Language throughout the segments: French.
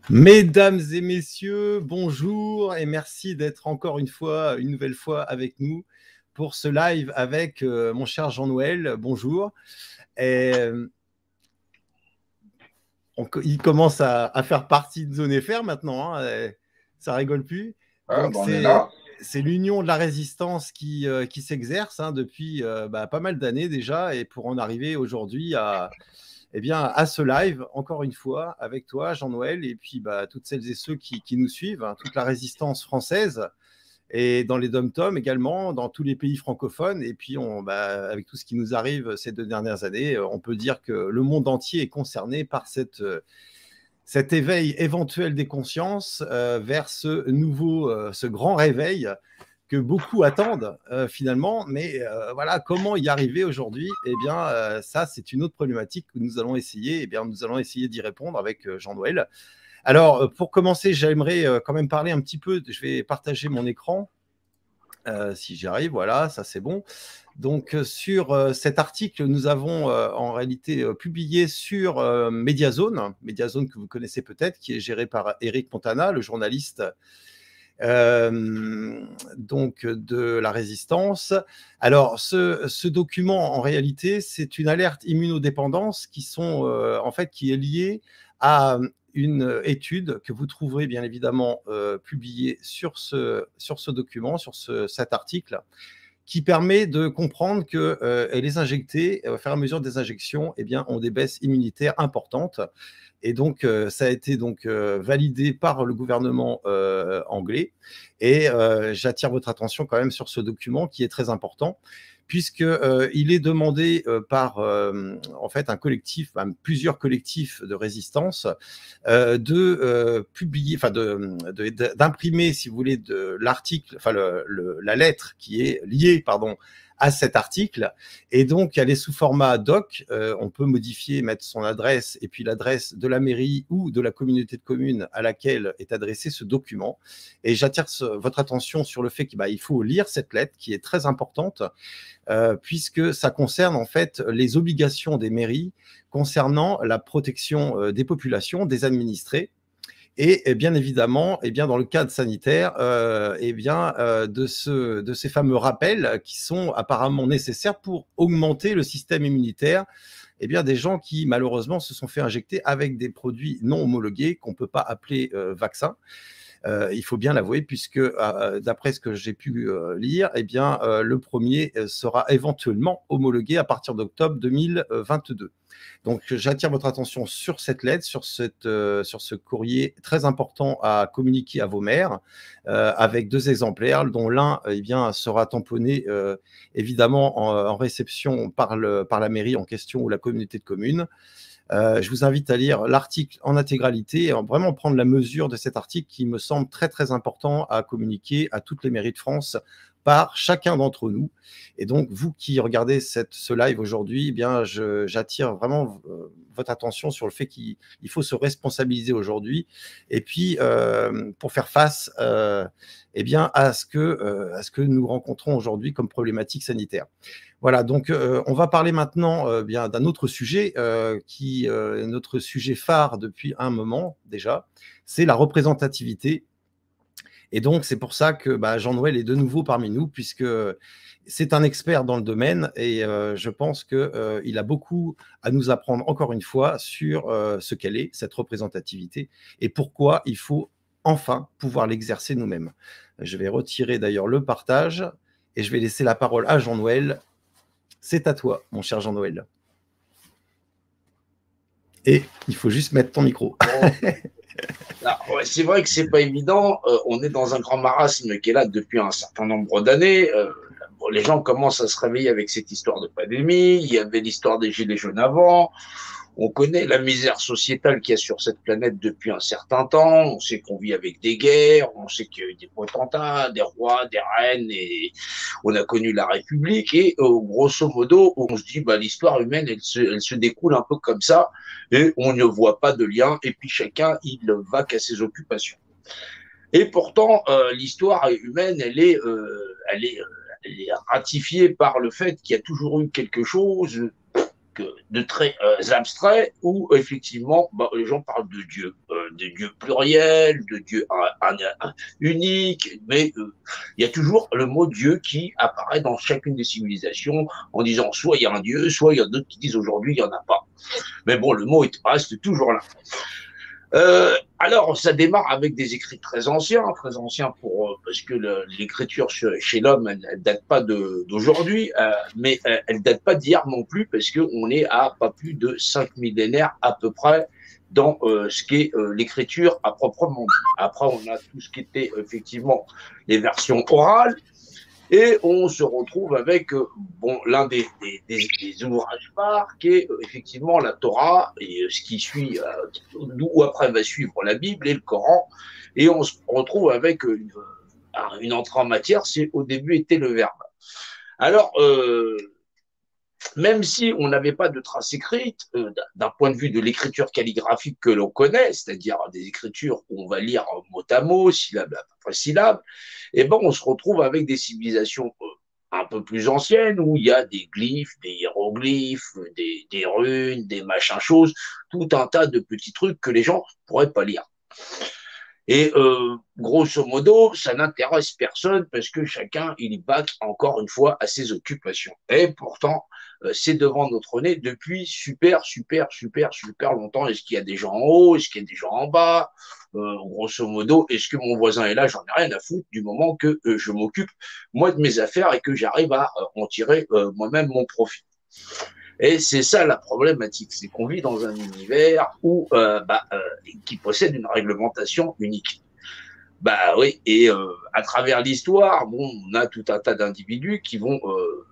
Mesdames et messieurs, bonjour et merci d'être encore une nouvelle fois avec nous pour ce live avec mon cher Jean-Noël. Bonjour. Et, il commence à faire partie de Zone FR maintenant, hein, ça rigole plus. Ah, Donc ben on est là. c'est l'union de la résistance qui s'exerce depuis pas mal d'années déjà, et pour en arriver aujourd'hui eh bien, à ce live, encore une fois, avec toi, Jean-Noël, et puis toutes celles et ceux qui nous suivent, hein, toute la résistance française, et dans les dom-toms également, dans tous les pays francophones. Et puis, avec tout ce qui nous arrive ces 2 dernières années, on peut dire que le monde entier est concerné par cet éveil éventuel des consciences vers ce grand réveil que beaucoup attendent finalement, mais voilà, comment y arriver aujourd'hui? Eh bien, ça, c'est une autre problématique que nous allons essayer. Eh bien, nous allons essayer d'y répondre avec Jean-Noël. Alors, pour commencer, j'aimerais quand même parler un petit peu. Je vais partager mon écran, si j'y arrive. Voilà, ça c'est bon. Donc, sur cet article, nous avons en réalité publié sur Mediazone que vous connaissez peut-être, qui est géré par Eric Montana, le journaliste donc de la résistance. Alors, ce document, en réalité, c'est une alerte immunodépendance qui est liée à une étude que vous trouverez bien évidemment publiée sur ce document, sur cet article, qui permet de comprendre que les injectés, au fur et à mesure des injections, eh bien, ont des baisses immunitaires importantes. Et donc, ça a été validé par le gouvernement anglais. Et j'attire votre attention quand même sur ce document qui est très important, puisqu'il est demandé par en fait un collectif, plusieurs collectifs de résistance, de publier, d'imprimer, si vous voulez, de l'article, la lettre qui est liée, pardon, à cet article. Et donc, elle est sous format doc. On peut modifier, mettre son adresse et puis l'adresse de la mairie ou de la communauté de communes à laquelle est adressé ce document. Et j'attire votre attention sur le fait qu'il faut lire cette lettre qui est très importante, puisque ça concerne en fait les obligations des mairies concernant la protection des populations, des administrés. Et bien évidemment, dans le cadre sanitaire, de ces fameux rappels qui sont apparemment nécessaires pour augmenter le système immunitaire des gens qui malheureusement se sont fait injecter avec des produits non homologués qu'on ne peut pas appeler vaccins. Il faut bien l'avouer, puisque d'après ce que j'ai pu lire, le premier sera éventuellement homologué à partir d'octobre 2022. Donc, j'attire votre attention sur cette lettre, sur ce courrier très important à communiquer à vos maires, avec 2 exemplaires, dont l'un sera tamponné évidemment en réception par la mairie en question ou la communauté de communes. Je vous invite à lire l'article en intégralité et vraiment prendre la mesure de cet article qui me semble très, très important à communiquer à toutes les mairies de France par chacun d'entre nous. Et donc, vous qui regardez ce live aujourd'hui, j'attire vraiment votre attention sur le fait qu'il faut se responsabiliser aujourd'hui, et puis pour faire face à ce que nous rencontrons aujourd'hui comme problématique sanitaire. Voilà, donc on va parler maintenant d'un autre sujet qui est notre sujet phare depuis un moment déjà, c'est la représentativité. Et donc, c'est pour ça que Jean-Noël est de nouveau parmi nous, puisque c'est un expert dans le domaine, et je pense qu'il a beaucoup à nous apprendre encore une fois sur ce qu'elle est, cette représentativité, et pourquoi il faut enfin pouvoir l'exercer nous-mêmes. Je vais retirer d'ailleurs le partage, et je vais laisser la parole à Jean-Noël. C'est à toi, mon cher Jean-Noël. Et il faut juste mettre ton micro. Ouais, c'est vrai que c'est pas évident. On est dans un grand marasme qui est là depuis un certain nombre d'années. Les gens commencent à se réveiller avec cette histoire de pandémie. Il y avait l'histoire des gilets jaunes avant. On connaît la misère sociétale qu'il y a sur cette planète depuis un certain temps. On sait qu'on vit avec des guerres. On sait qu'il y a eu des potentats, des rois, des reines, et on a connu la République. Et grosso modo, on se dit, l'histoire humaine, elle se découle un peu comme ça, et on ne voit pas de lien. Et puis chacun, il va qu'à ses occupations. Et pourtant, l'histoire humaine, elle est ratifiée par le fait qu'il y a toujours eu quelque chose de très abstraits où effectivement bah, les gens parlent de Dieu pluriel, de Dieu unique, mais il y a toujours le mot Dieu qui apparaît dans chacune des civilisations en disant soit il y a un Dieu, soit il y a d'autres qui disent aujourd'hui il n'y en a pas. Mais bon, le mot reste toujours là. Alors, ça démarre avec des écrits très anciens parce que l'écriture chez l'homme, elle date pas d'aujourd'hui, mais elle date pas d'hier non plus, parce que on est à pas plus de 5 millénaires à peu près dans ce qu'est l'écriture à proprement dit. Après, on a tout ce qui était effectivement les versions orales. Et on se retrouve avec bon, l'un des ouvrages phares qui est effectivement la Torah et ce qui suit, d'où après va suivre la Bible et le Coran. Et on se retrouve avec une entrée en matière, c'est au début était le Verbe. Alors, même si on n'avait pas de traces écrites, d'un point de vue de l'écriture calligraphique que l'on connaît, c'est-à-dire des écritures où on va lire mot à mot, syllabe après syllabe, et ben on se retrouve avec des civilisations un peu plus anciennes où il y a des glyphes, des hiéroglyphes, des runes, des machins choses, tout un tas de petits trucs que les gens ne pourraient pas lire. Et grosso modo, ça n'intéresse personne parce que chacun, il batte encore une fois à ses occupations. Et pourtant, c'est devant notre nez depuis super longtemps. Est-ce qu'il y a des gens en haut? Est-ce qu'il y a des gens en bas? Grosso modo, est-ce que mon voisin est là? J'en ai rien à foutre du moment que je m'occupe, moi, de mes affaires et que j'arrive à en tirer moi-même mon profit. Et c'est ça la problématique, c'est qu'on vit dans un univers où qui possède une réglementation unique. Bah oui, et à travers l'histoire, bon, on a tout un tas d'individus qui vont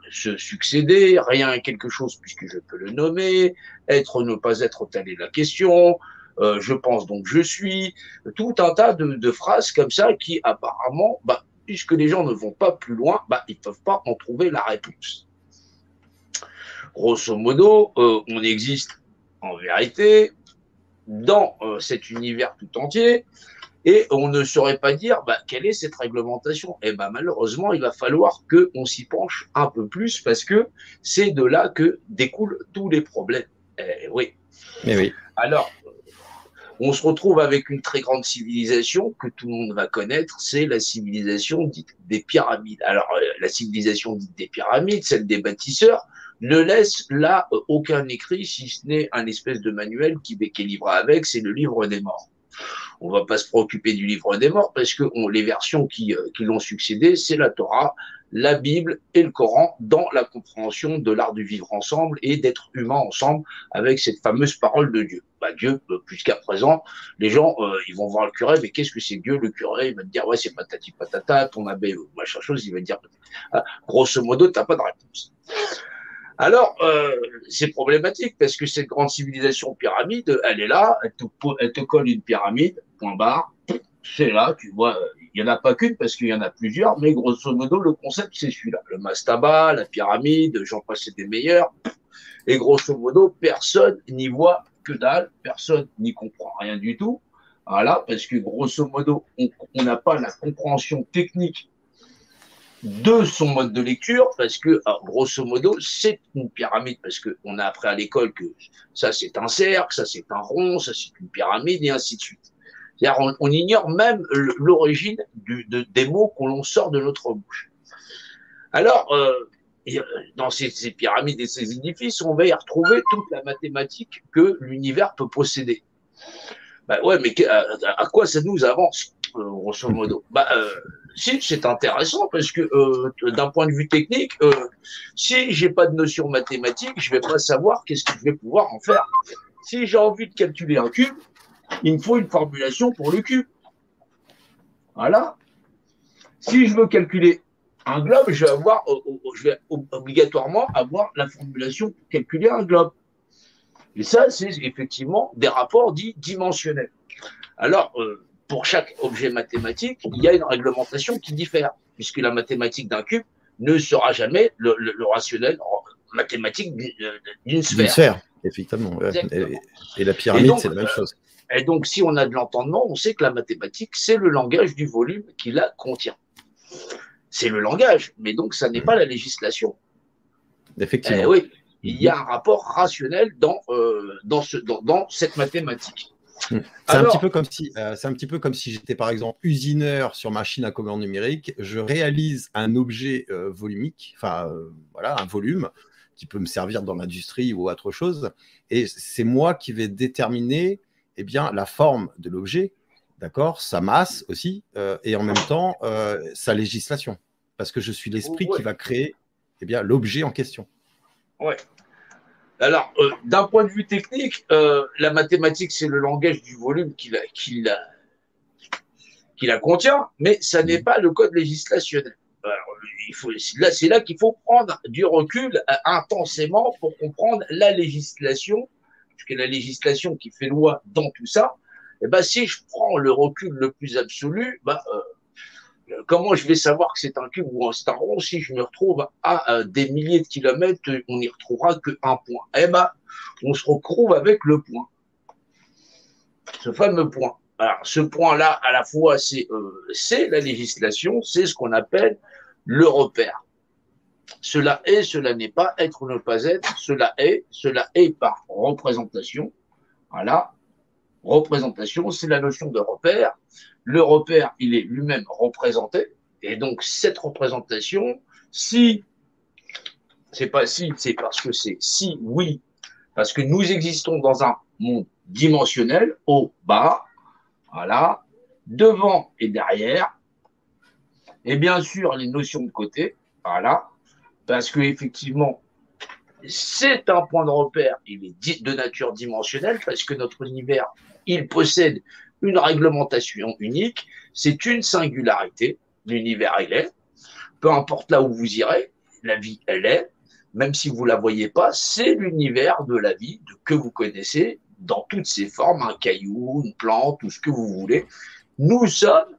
se succéder, rien quelque chose puisque je peux le nommer, être ne pas être, telle est la question, je pense donc je suis, tout un tas de phrases comme ça qui apparemment, bah, puisque les gens ne vont pas plus loin, bah, ils peuvent pas en trouver la réponse. Grosso modo, on existe en vérité dans cet univers tout entier et on ne saurait pas dire bah, quelle est cette réglementation. Et bah, malheureusement, il va falloir qu'on s'y penche un peu plus parce que c'est de là que découlent tous les problèmes. Oui. Mais oui. Alors, on se retrouve avec une très grande civilisation que tout le monde va connaître, c'est la civilisation dite des pyramides. Alors, la civilisation dite des pyramides, celle des bâtisseurs, ne laisse là aucun écrit, si ce n'est un espèce de manuel qui est livré avec, c'est le livre des morts. On ne va pas se préoccuper du livre des morts parce que les versions qui l'ont succédé, c'est la Torah, la Bible et le Coran dans la compréhension de l'art du vivre ensemble et d'être humain ensemble avec cette fameuse parole de Dieu. Bah, Dieu, jusqu'à présent, les gens, ils vont voir le curé, mais qu'est-ce que c'est Dieu? Le curé, il va te dire, ouais, c'est patati patata, ton abbé, machin chose, il va te dire, grosso modo, t'as pas de réponse. Alors, c'est problématique parce que cette grande civilisation pyramide, elle est là, elle te colle une pyramide, point barre, c'est là, tu vois, il n'y en a pas qu'une parce qu'il y en a plusieurs, mais grosso modo, le concept, c'est celui-là. Le mastaba, la pyramide, j'en passe des meilleurs, et grosso modo, personne n'y voit que dalle, personne n'y comprend rien du tout, voilà, parce que grosso modo, on n'a pas la compréhension technique de son mode de lecture, parce que, grosso modo, c'est une pyramide, parce qu'on a appris à l'école que ça, c'est un cercle, ça, c'est un rond, ça, c'est une pyramide, et ainsi de suite. C'est-à-dire, on ignore même l'origine des mots qu'on l'on sort de notre bouche. Alors, dans ces pyramides et ces édifices, on va y retrouver toute la mathématique que l'univers peut posséder. Bah ouais, mais à quoi ça nous avance, grosso modo? Si, c'est intéressant parce que d'un point de vue technique, si j'ai pas de notion mathématique, je vais pas savoir qu'est-ce que je vais pouvoir en faire. Si j'ai envie de calculer un cube, il me faut une formulation pour le cube. Voilà. Si je veux calculer un globe, je vais obligatoirement avoir la formulation pour calculer un globe. Et ça, c'est effectivement des rapports dits dimensionnels. Alors, pour chaque objet mathématique, il y a une réglementation qui diffère, puisque la mathématique d'un cube ne sera jamais le rationnel mathématique d'une sphère. D'une sphère, effectivement. Et la pyramide, c'est la même chose. Et donc, si on a de l'entendement, on sait que la mathématique, c'est le langage du volume qui la contient. C'est le langage, mais donc ça n'est pas la législation. Effectivement. Oui, il y a un rapport rationnel dans cette mathématique. C'est un petit peu comme si, j'étais par exemple usineur sur machine à commande numérique, je réalise un objet volumique, voilà, un volume qui peut me servir dans l'industrie ou autre chose, et c'est moi qui vais déterminer la forme de l'objet, d'accord, sa masse aussi, et en même temps sa législation, parce que je suis l'esprit qui va créer l'objet en question. Ouais. Alors, d'un point de vue technique, la mathématique, c'est le langage du volume qui la contient, mais ça n'est pas le code législationnel. Alors, c'est là qu'il faut prendre du recul intensément pour comprendre la législation, puisque la législation qui fait loi dans tout ça, si je prends le recul le plus absolu, comment je vais savoir que c'est un cube ou c'est un rond si je me retrouve à des milliers de kilomètres, on n'y retrouvera qu'un point. On se retrouve avec le point, ce fameux point. Alors, ce point-là, à la fois, c'est la législation, c'est ce qu'on appelle le repère. Cela est, cela n'est pas, être ou ne pas être, cela est par représentation. Voilà. Représentation, c'est la notion de repère. Le repère, il est lui-même représenté. Et donc, cette représentation, c'est parce que c'est si, oui, parce que nous existons dans un monde dimensionnel, haut, bas, voilà, devant et derrière, et bien sûr, les notions de côté, voilà, parce que effectivement, c'est un point de repère, il est de nature dimensionnelle, parce que notre univers, il possède une réglementation unique, c'est une singularité, l'univers, il est, peu importe là où vous irez, la vie, elle est, même si vous ne la voyez pas, c'est l'univers de la vie que vous connaissez dans toutes ses formes, un caillou, une plante, tout ce que vous voulez. Nous sommes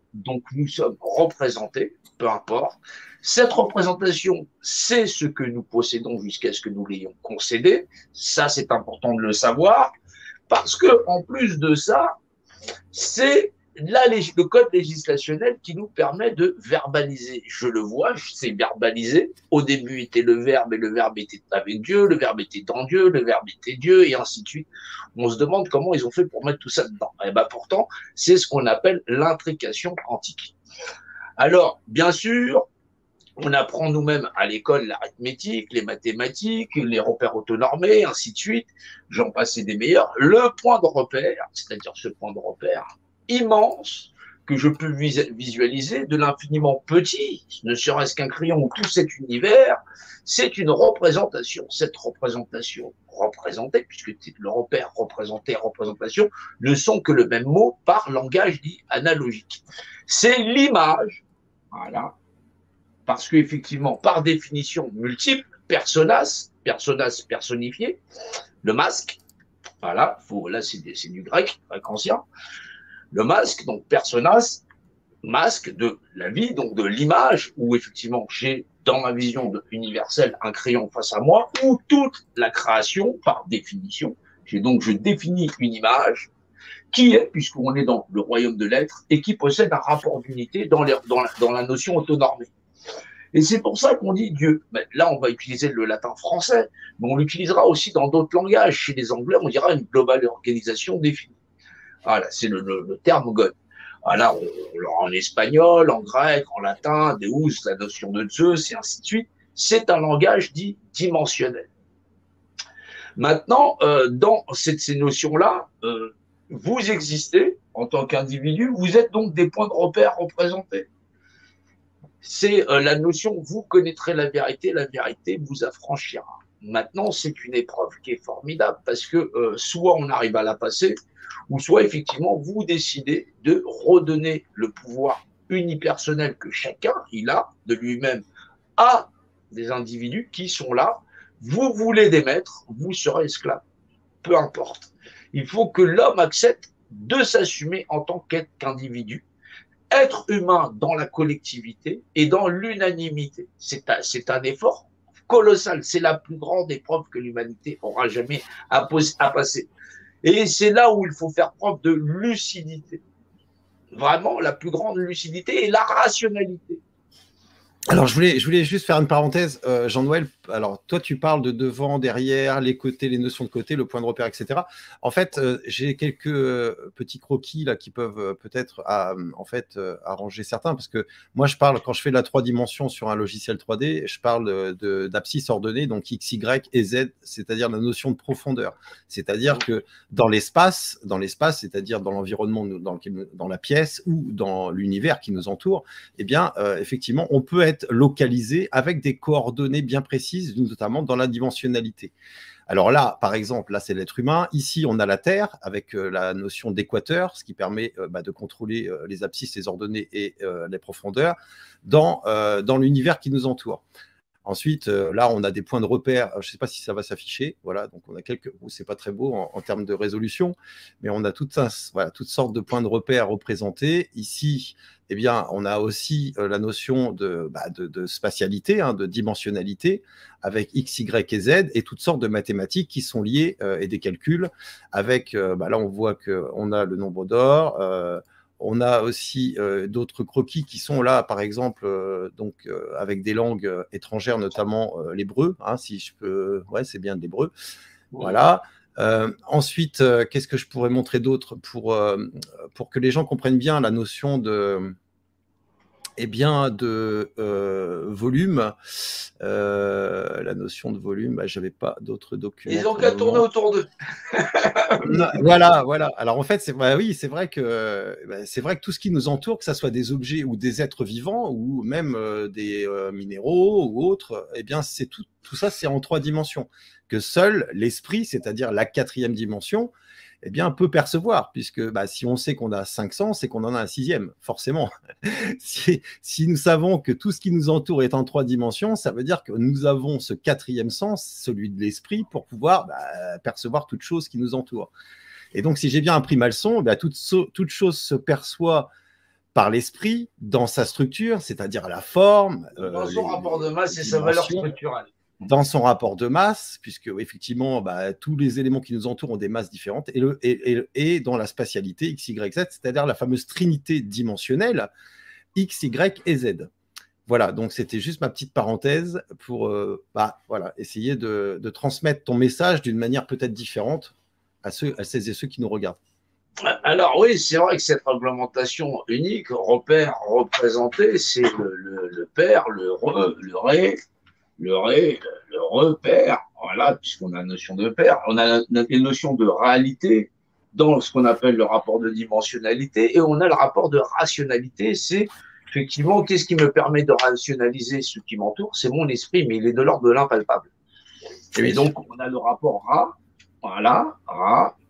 représentés, peu importe. Cette représentation, c'est ce que nous possédons jusqu'à ce que nous l'ayons concédé. Ça, c'est important de le savoir, parce que en plus de ça, c'est le code législationnel qui nous permet de verbaliser. Je le vois, c'est verbalisé. Au début était le verbe, et le verbe était avec Dieu, le verbe était dans Dieu, le verbe était Dieu, et ainsi de suite. On se demande comment ils ont fait pour mettre tout ça dedans. Et pourtant, c'est ce qu'on appelle l'intrication quantique. Alors, bien sûr, on apprend nous-mêmes à l'école l'arithmétique, les mathématiques, les repères autonormés, ainsi de suite. J'en passe des meilleurs. Le point de repère, c'est-à-dire ce point de repère immense que je peux visualiser de l'infiniment petit, ne serait-ce qu'un crayon ou tout cet univers, c'est une représentation. Cette représentation représentée, puisque le repère, représenté, représentation, ne sont que le même mot par langage dit analogique. C'est l'image, voilà, parce qu'effectivement, par définition multiple, personas personnifié, le masque, voilà, là c'est du grec ancien, le masque, donc personas, masque de la vie, donc de l'image, où effectivement j'ai dans ma vision universelle un crayon face à moi, ou toute la création par définition. Je définis une image qui est, puisqu'on est dans le royaume de l'être, et qui possède un rapport d'unité dans la notion autonormée. Et c'est pour ça qu'on dit Dieu. Mais là, on va utiliser le latin français, mais on l'utilisera aussi dans d'autres langages. Chez les Anglais, on dira une globale organisation définie. Voilà, c'est le terme God. Voilà, en espagnol, en grec, en latin, Deus, la notion de Zeus, et ainsi de suite. C'est un langage dit dimensionnel. Maintenant, dans ces notions-là, vous existez en tant qu'individu, vous êtes donc des points de repère représentés. C'est la notion, vous connaîtrez la vérité vous affranchira. Maintenant, c'est une épreuve qui est formidable parce que soit on arrive à la passer, ou soit effectivement vous décidez de redonner le pouvoir unipersonnel que chacun il a de lui-même à des individus qui sont là. Vous voulez des maîtres, vous serez esclave. Peu importe. Il faut que l'homme accepte de s'assumer en tant qu'individu. Être humain dans la collectivité et dans l'unanimité, c'est un effort colossal. C'est la plus grande épreuve que l'humanité aura jamais à passer. Et c'est là où il faut faire preuve de lucidité. Vraiment, la plus grande lucidité et la rationalité. Alors, je voulais juste faire une parenthèse, Jean-Noël, alors toi tu parles de devant, derrière, les côtés, les notions de côté, le point de repère, etc. En fait, j'ai quelques petits croquis là qui peuvent peut-être en fait arranger certains, parce que moi je parle, quand je fais de la 3 dimensions sur un logiciel 3D, je parle d'abscisse ordonnée, donc X, Y et Z, c'est-à-dire la notion de profondeur. C'est-à-dire que dans l'espace, c'est-à-dire dans l'environnement, dans la pièce ou dans l'univers qui nous entoure, eh bien, effectivement, on peut être localisé avec des coordonnées bien précises, notamment dans la dimensionnalité. Alors là, par exemple, là, c'est l'être humain. Ici, on a la Terre avec la notion d'équateur, ce qui permet de contrôler les abscisses, les ordonnées et les profondeurs dans l'univers qui nous entoure. Ensuite, là, on a des points de repère. Je ne sais pas si ça va s'afficher. Voilà, donc on a quelques. C'est pas très beau en termes de résolution, mais on a toutes sortes de points de repère représentés. Ici, eh bien, on a aussi la notion de spatialité, hein, de dimensionnalité, avec X, Y et Z, et toutes sortes de mathématiques qui sont liées et des calculs. Avec, là, on voit qu'on a le nombre d'or. On a aussi d'autres croquis qui sont là, par exemple, avec des langues étrangères, notamment l'hébreu, hein, si je peux. Ouais, c'est bien de l'hébreu. Voilà. Ensuite, qu'est-ce que je pourrais montrer d'autre pour que les gens comprennent bien la notion de volume. La notion de volume, j'avais pas d'autres documents. Ils ont qu'à tourner autour d'eux. Voilà. Alors en fait, c'est vrai que tout ce qui nous entoure, que ce soit des objets ou des êtres vivants ou même des minéraux ou autres, eh bien c'est tout ça, c'est en 3 dimensions que seul l'esprit, c'est-à-dire la 4e dimension, eh bien, peut percevoir, puisque si on sait qu'on a 5 sens, c'est qu'on en a un 6e, forcément. si nous savons que tout ce qui nous entoure est en 3 dimensions, ça veut dire que nous avons ce 4e sens, celui de l'esprit, pour pouvoir percevoir toute chose qui nous entoure. Et donc, si j'ai bien appris ma leçon, toute chose se perçoit par l'esprit dans sa structure, c'est-à-dire la forme. Dans son rapport de masse et sa valeur structurelle. Dans son rapport de masse, puisque effectivement, tous les éléments qui nous entourent ont des masses différentes, et dans la spatialité X, Y, Z, c'est-à-dire la fameuse trinité dimensionnelle X, Y et Z. Voilà, donc c'était juste ma petite parenthèse pour essayer de transmettre ton message d'une manière peut-être différente à celles et ceux qui nous regardent. Alors oui, c'est vrai que cette réglementation unique, repère, représenté, c'est le père, le ré, le repère, voilà, puisqu'on a la notion de père, on a une notion de réalité dans ce qu'on appelle le rapport de dimensionnalité, et on a le rapport de rationalité, c'est effectivement qu'est-ce qui me permet de rationaliser ce qui m'entoure, c'est mon esprit, mais il est de l'ordre de l'impalpable. Et donc on a le rapport Ra,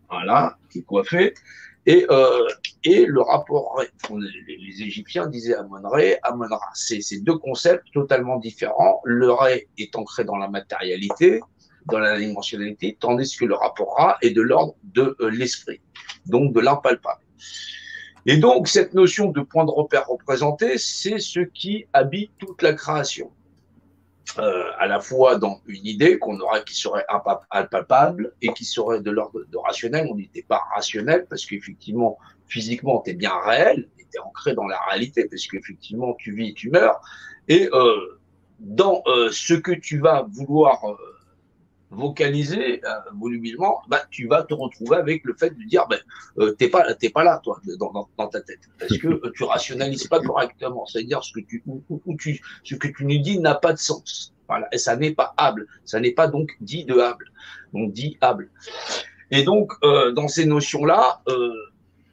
voilà, qui est coiffé, et le rapport Ré. Les Égyptiens disaient Amon-Ré, Amon-Ra. C'est 2 concepts totalement différents. Le Ré est ancré dans la matérialité, dans la dimensionnalité, tandis que le rapport Ra est de l'ordre de l'esprit, donc de l'impalpable. Et donc, cette notion de point de repère représenté, c'est ce qui habite toute la création. À la fois dans une idée qu'on aura qui serait impalpable et qui serait de l'ordre de rationnel. On n'était pas rationnel parce qu'effectivement, physiquement, tu es bien réel, tu es ancré dans la réalité parce qu'effectivement, tu vis et tu meurs. Et dans ce que tu vas vouloir vocaliser volublement, tu vas te retrouver avec le fait de dire t'es pas là toi dans ta tête parce que tu rationalises pas correctement, c'est-à-dire ce que tu nous dis n'a pas de sens, voilà, et ça n'est pas hable, ça n'est pas donc dit de hable, donc dit hable. Et donc dans ces notions là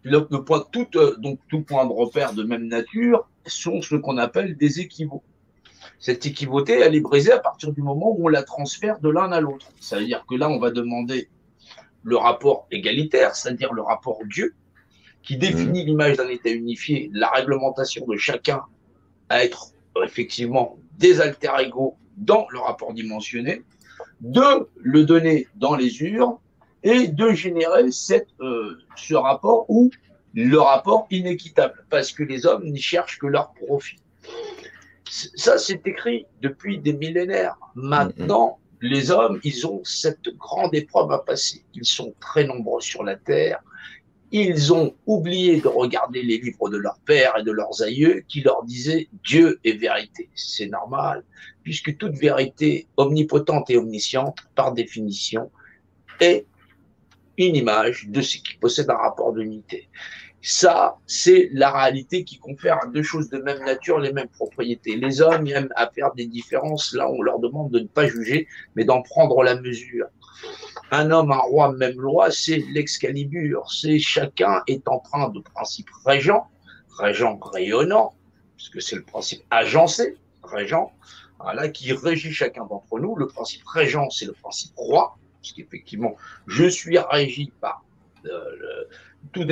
tout point de repère de même nature sont ce qu'on appelle des équivoques. Cette équivauté, elle est brisée à partir du moment où on la transfère de l'un à l'autre. Ça veut dire que là, on va demander le rapport égalitaire, c'est-à-dire le rapport Dieu, qui définit l'image d'un état unifié, la réglementation de chacun à être effectivement des alter-ego dans le rapport dimensionné, de le donner dans les urnes et de générer ce rapport ou le rapport inéquitable, parce que les hommes n'y cherchent que leur profit. Ça, c'est écrit depuis des millénaires. Maintenant, les hommes, ils ont cette grande épreuve à passer. Ils sont très nombreux sur la Terre. Ils ont oublié de regarder les livres de leurs pères et de leurs aïeux qui leur disaient Dieu est vérité. C'est normal, puisque toute vérité omnipotente et omnisciente, par définition, est une image de ce qui possède un rapport d'unité. Ça, c'est la réalité qui confère à deux choses de même nature les mêmes propriétés. Les hommes aiment à faire des différences. Là, on leur demande de ne pas juger, mais d'en prendre la mesure. Un homme, un roi, même loi, c'est l'excalibur. C'est chacun est empreint de principes régents, régents rayonnants, puisque c'est le principe agencé, régent, voilà, qui régit chacun d'entre nous. Le principe régent, c'est le principe roi, parce qu'effectivement, je suis régi par tout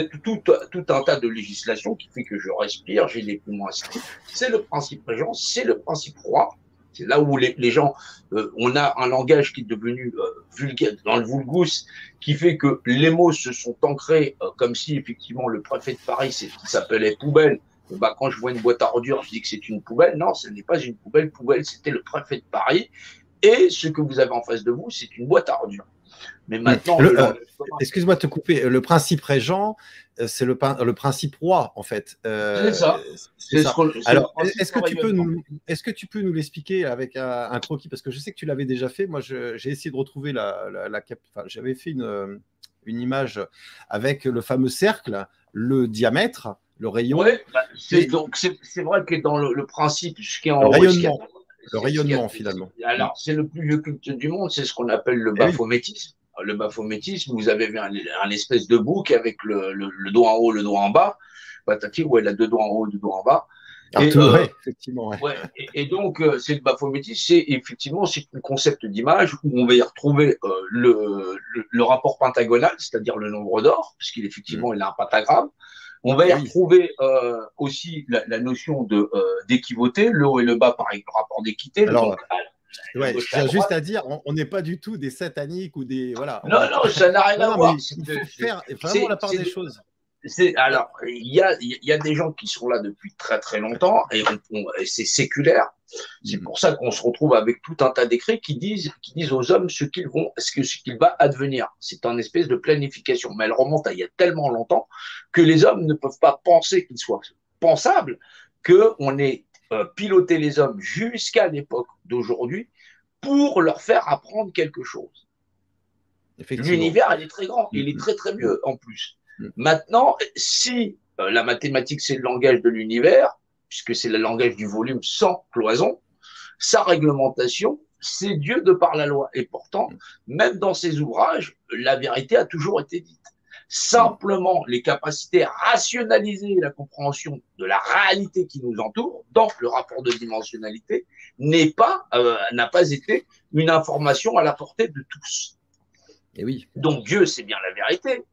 un tas de législations qui fait que je respire, j'ai des poumons acides. C'est le principe régent, c'est le principe roi. C'est là où les gens, on a un langage qui est devenu vulgaire, dans le vulgus, qui fait que les mots se sont ancrés comme si effectivement le préfet de Paris, c'est qui s'appelait poubelle. Et bah, quand je vois une boîte à ordures, je dis que c'est une poubelle. Non, ce n'est pas une poubelle. Poubelle, c'était le préfet de Paris. Et ce que vous avez en face de vous, c'est une boîte à ordures. Mais maintenant, excuse-moi de te couper. Le principe régent, c'est le principe roi, en fait. C'est ça. Alors, est-ce que tu peux nous l'expliquer avec un croquis? Parce que je sais que tu l'avais déjà fait. Moi, j'ai essayé de retrouver j'avais fait une image avec le fameux cercle, le diamètre, le rayon. Oui, bah, c'est vrai que dans le principe, ce qui est en rayonnement. Le rayonnement, finalement. Alors, c'est le plus vieux culte du monde, c'est ce qu'on appelle le baphométisme. Le baphométisme, vous avez un espèce de bouc avec le doigt en haut, le doigt en bas. Patati, ouais, il a deux doigts en haut, deux doigts en bas. Effectivement. Ouais. Ouais, et donc, c'est le baphométisme, c'est un concept d'image où on va y retrouver le rapport pentagonal, c'est-à-dire le nombre d'or, puisqu'il effectivement il a un pentagramme. On va y retrouver aussi la notion d'équivauté, le haut et le bas, pareil, le rapport d'équité. Alors, j'ai juste à dire, on n'est pas du tout des sataniques ou des. Voilà. Non, ça n'a rien à voir. Il faut faire vraiment la part des choses. Alors, il y a des gens qui sont là depuis très très longtemps et c'est séculaire. C'est pour ça qu'on se retrouve avec tout un tas d'écrits qui disent aux hommes ce qu'il va advenir. C'est un espèce de planification, mais elle remonte à il y a tellement longtemps que les hommes ne peuvent pas penser qu'il soit pensable qu'on ait piloté les hommes jusqu'à l'époque d'aujourd'hui pour leur faire apprendre quelque chose. L'univers, il est très grand, il est très très mieux en plus. Maintenant, si la mathématique, c'est le langage de l'univers, puisque c'est le langage du volume sans cloison, sa réglementation, c'est Dieu de par la loi. Et pourtant, même dans ses ouvrages, la vérité a toujours été dite. Simplement, les capacités à rationaliser la compréhension de la réalité qui nous entoure, dans le rapport de dimensionnalité, n'a pas été une information à la portée de tous. Et oui. Donc Dieu, c'est bien la vérité.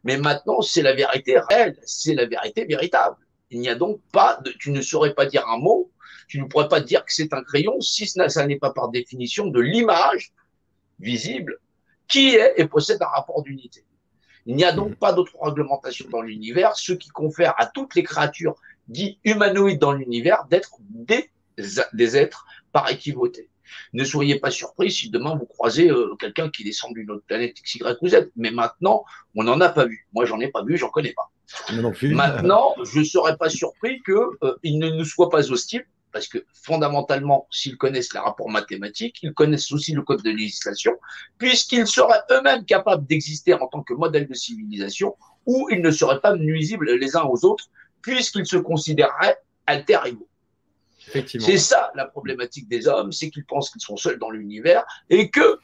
Mais maintenant, c'est la vérité réelle, c'est la vérité véritable. Il n'y a donc pas tu ne saurais pas dire un mot, tu ne pourrais pas dire que c'est un crayon si ça n'est pas par définition de l'image visible qui est et possède un rapport d'unité. Il n'y a donc pas d'autre réglementation dans l'univers, ce qui confère à toutes les créatures dites humanoïdes dans l'univers d'être des êtres par équivauté. Ne soyez pas surpris si demain vous croisez quelqu'un qui descend d'une autre planète X, Y ou Z. Mais maintenant, on n'en a pas vu. Moi, j'en ai pas vu, j'en connais pas. Non plus. Maintenant, je ne serais pas surpris qu'ils ne nous soient pas hostiles, parce que fondamentalement, s'ils connaissent les rapports mathématiques, ils connaissent aussi le code de législation, puisqu'ils seraient eux-mêmes capables d'exister en tant que modèle de civilisation, où ils ne seraient pas nuisibles les uns aux autres, puisqu'ils se considéreraient alter ego. C'est ça la problématique des hommes, c'est qu'ils pensent qu'ils sont seuls dans l'univers et que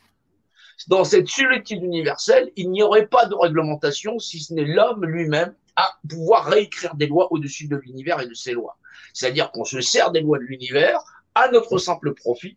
dans cette solitude universelle, il n'y aurait pas de réglementation si ce n'est l'homme lui-même à pouvoir réécrire des lois au-dessus de l'univers et de ses lois. C'est-à-dire qu'on se sert des lois de l'univers à notre simple profit,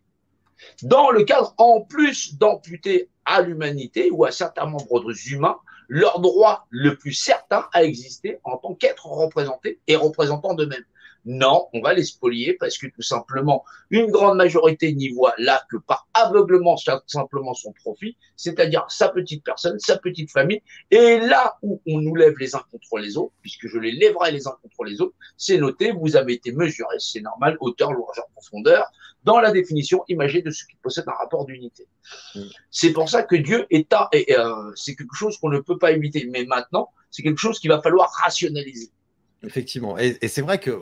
dans le cadre en plus d'amputer à l'humanité ou à certains membres humains leur droit le plus certain à exister en tant qu'être représenté et représentant d'eux-mêmes. Non, on va les spolier parce que tout simplement, une grande majorité n'y voit là que par aveuglement simplement son profit, c'est-à-dire sa petite personne, sa petite famille. Et là où on nous lève les uns contre les autres, puisque je les lèverai les uns contre les autres, c'est noté, vous avez été mesuré, c'est normal, hauteur, longueur, profondeur, dans la définition imagée de ce qui possède un rapport d'unité. C'est pour ça que Dieu c'est quelque chose qu'on ne peut pas éviter. Mais maintenant, c'est quelque chose qu'il va falloir rationaliser. Effectivement. Et c'est vrai que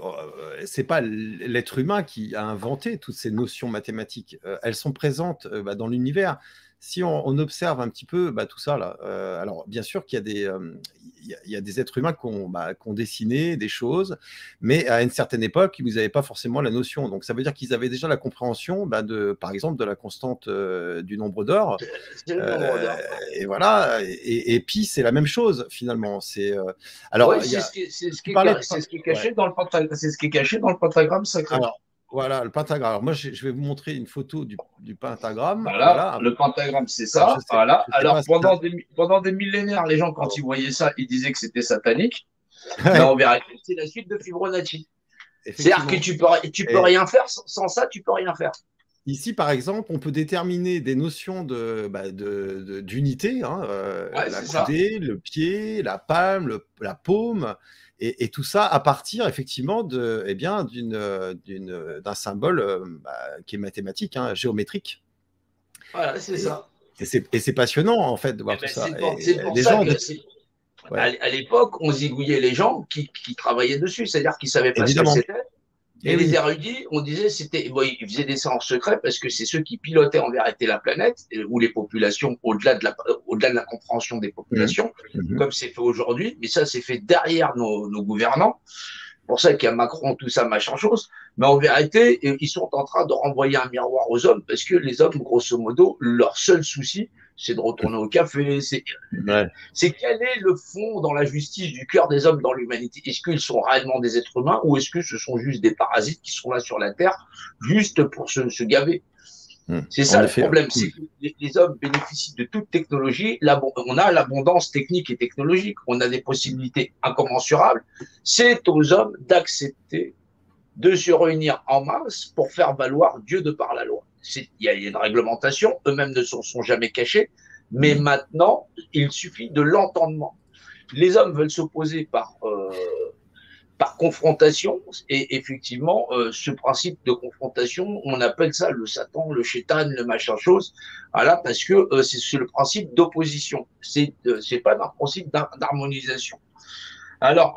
c'est pas l'être humain qui a inventé toutes ces notions mathématiques. Elles sont présentes dans l'univers. Si on observe un petit peu tout ça, là, alors bien sûr qu'il y a des êtres humains qui ont dessiné des choses, mais à une certaine époque, vous n'avaient pas forcément la notion. Donc ça veut dire qu'ils avaient déjà la compréhension, par exemple, de la constante du nombre d'or. Et voilà. Et pi, c'est la même chose finalement. Alors, ouais, c'est ce qui est caché dans le pentagramme. C'est ce qui est caché dans le pentagramme sacré. Alors, voilà, le pentagramme. Alors, moi, je vais vous montrer une photo du pentagramme. Voilà, le pentagramme, c'est ça. Alors, voilà. Alors, pendant des millénaires, les gens, quand ils voyaient ça, ils disaient que c'était satanique. Mais en vérité, c'est la suite de Fibonacci. C'est-à-dire que tu peux rien faire sans ça, tu peux rien faire. Ici, par exemple, on peut déterminer des notions d'unité, la coudée, le pied, la palme, la paume, et tout ça à partir effectivement d'un symbole qui est mathématique, géométrique. Voilà, c'est ça. Et c'est passionnant en fait de voir tout ça. C'est pour ça que à l'époque, on zigouillait les gens qui travaillaient dessus, c'est-à-dire qu'ils ne savaient pas ce que c'était. Et les érudits, on disait, ils faisaient des ça en secret parce que c'est ceux qui pilotaient en vérité la planète, ou les populations, au-delà de la compréhension des populations, comme c'est fait aujourd'hui. Mais ça, c'est fait derrière nos gouvernants. C'est pour ça qu'il y a Macron, tout ça, machin chose. Mais en vérité, ils sont en train de renvoyer un miroir aux hommes parce que les hommes, grosso modo, leur seul souci, c'est de retourner au café. C'est quel est le fond dans la justice du cœur des hommes dans l'humanité? Est-ce qu'ils sont réellement des êtres humains ou est-ce que ce sont juste des parasites qui sont là sur la Terre juste pour se gaver? C'est ça le problème, c'est que les hommes bénéficient de toute technologie. On a l'abondance technique et technologique. On a des possibilités incommensurables. C'est aux hommes d'accepter de se réunir en masse pour faire valoir Dieu de par la loi. Il y a une réglementation, eux-mêmes ne sont jamais cachés, mais maintenant, il suffit de l'entendement. Les hommes veulent s'opposer par confrontation, et effectivement, ce principe de confrontation, on appelle ça le Satan, le Chétan, le machin chose, voilà, parce que c'est le principe d'opposition, c'est pas un principe d'harmonisation. Alors,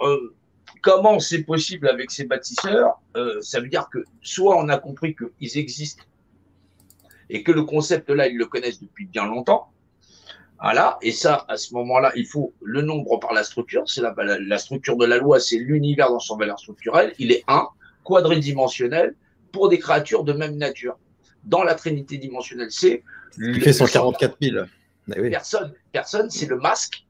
comment c'est possible avec ces bâtisseurs? Ça veut dire que soit on a compris qu'ils existent et que le concept là, ils le connaissent depuis bien longtemps. Voilà, et ça, à ce moment-là, il faut le nombre par la structure. C'est la structure de la loi, c'est l'univers dans son valeur structurelle. Il est quadridimensionnel, pour des créatures de même nature. Dans la trinité dimensionnelle, c'est... Il fait 144 000. Oui. Personne, c'est le masque,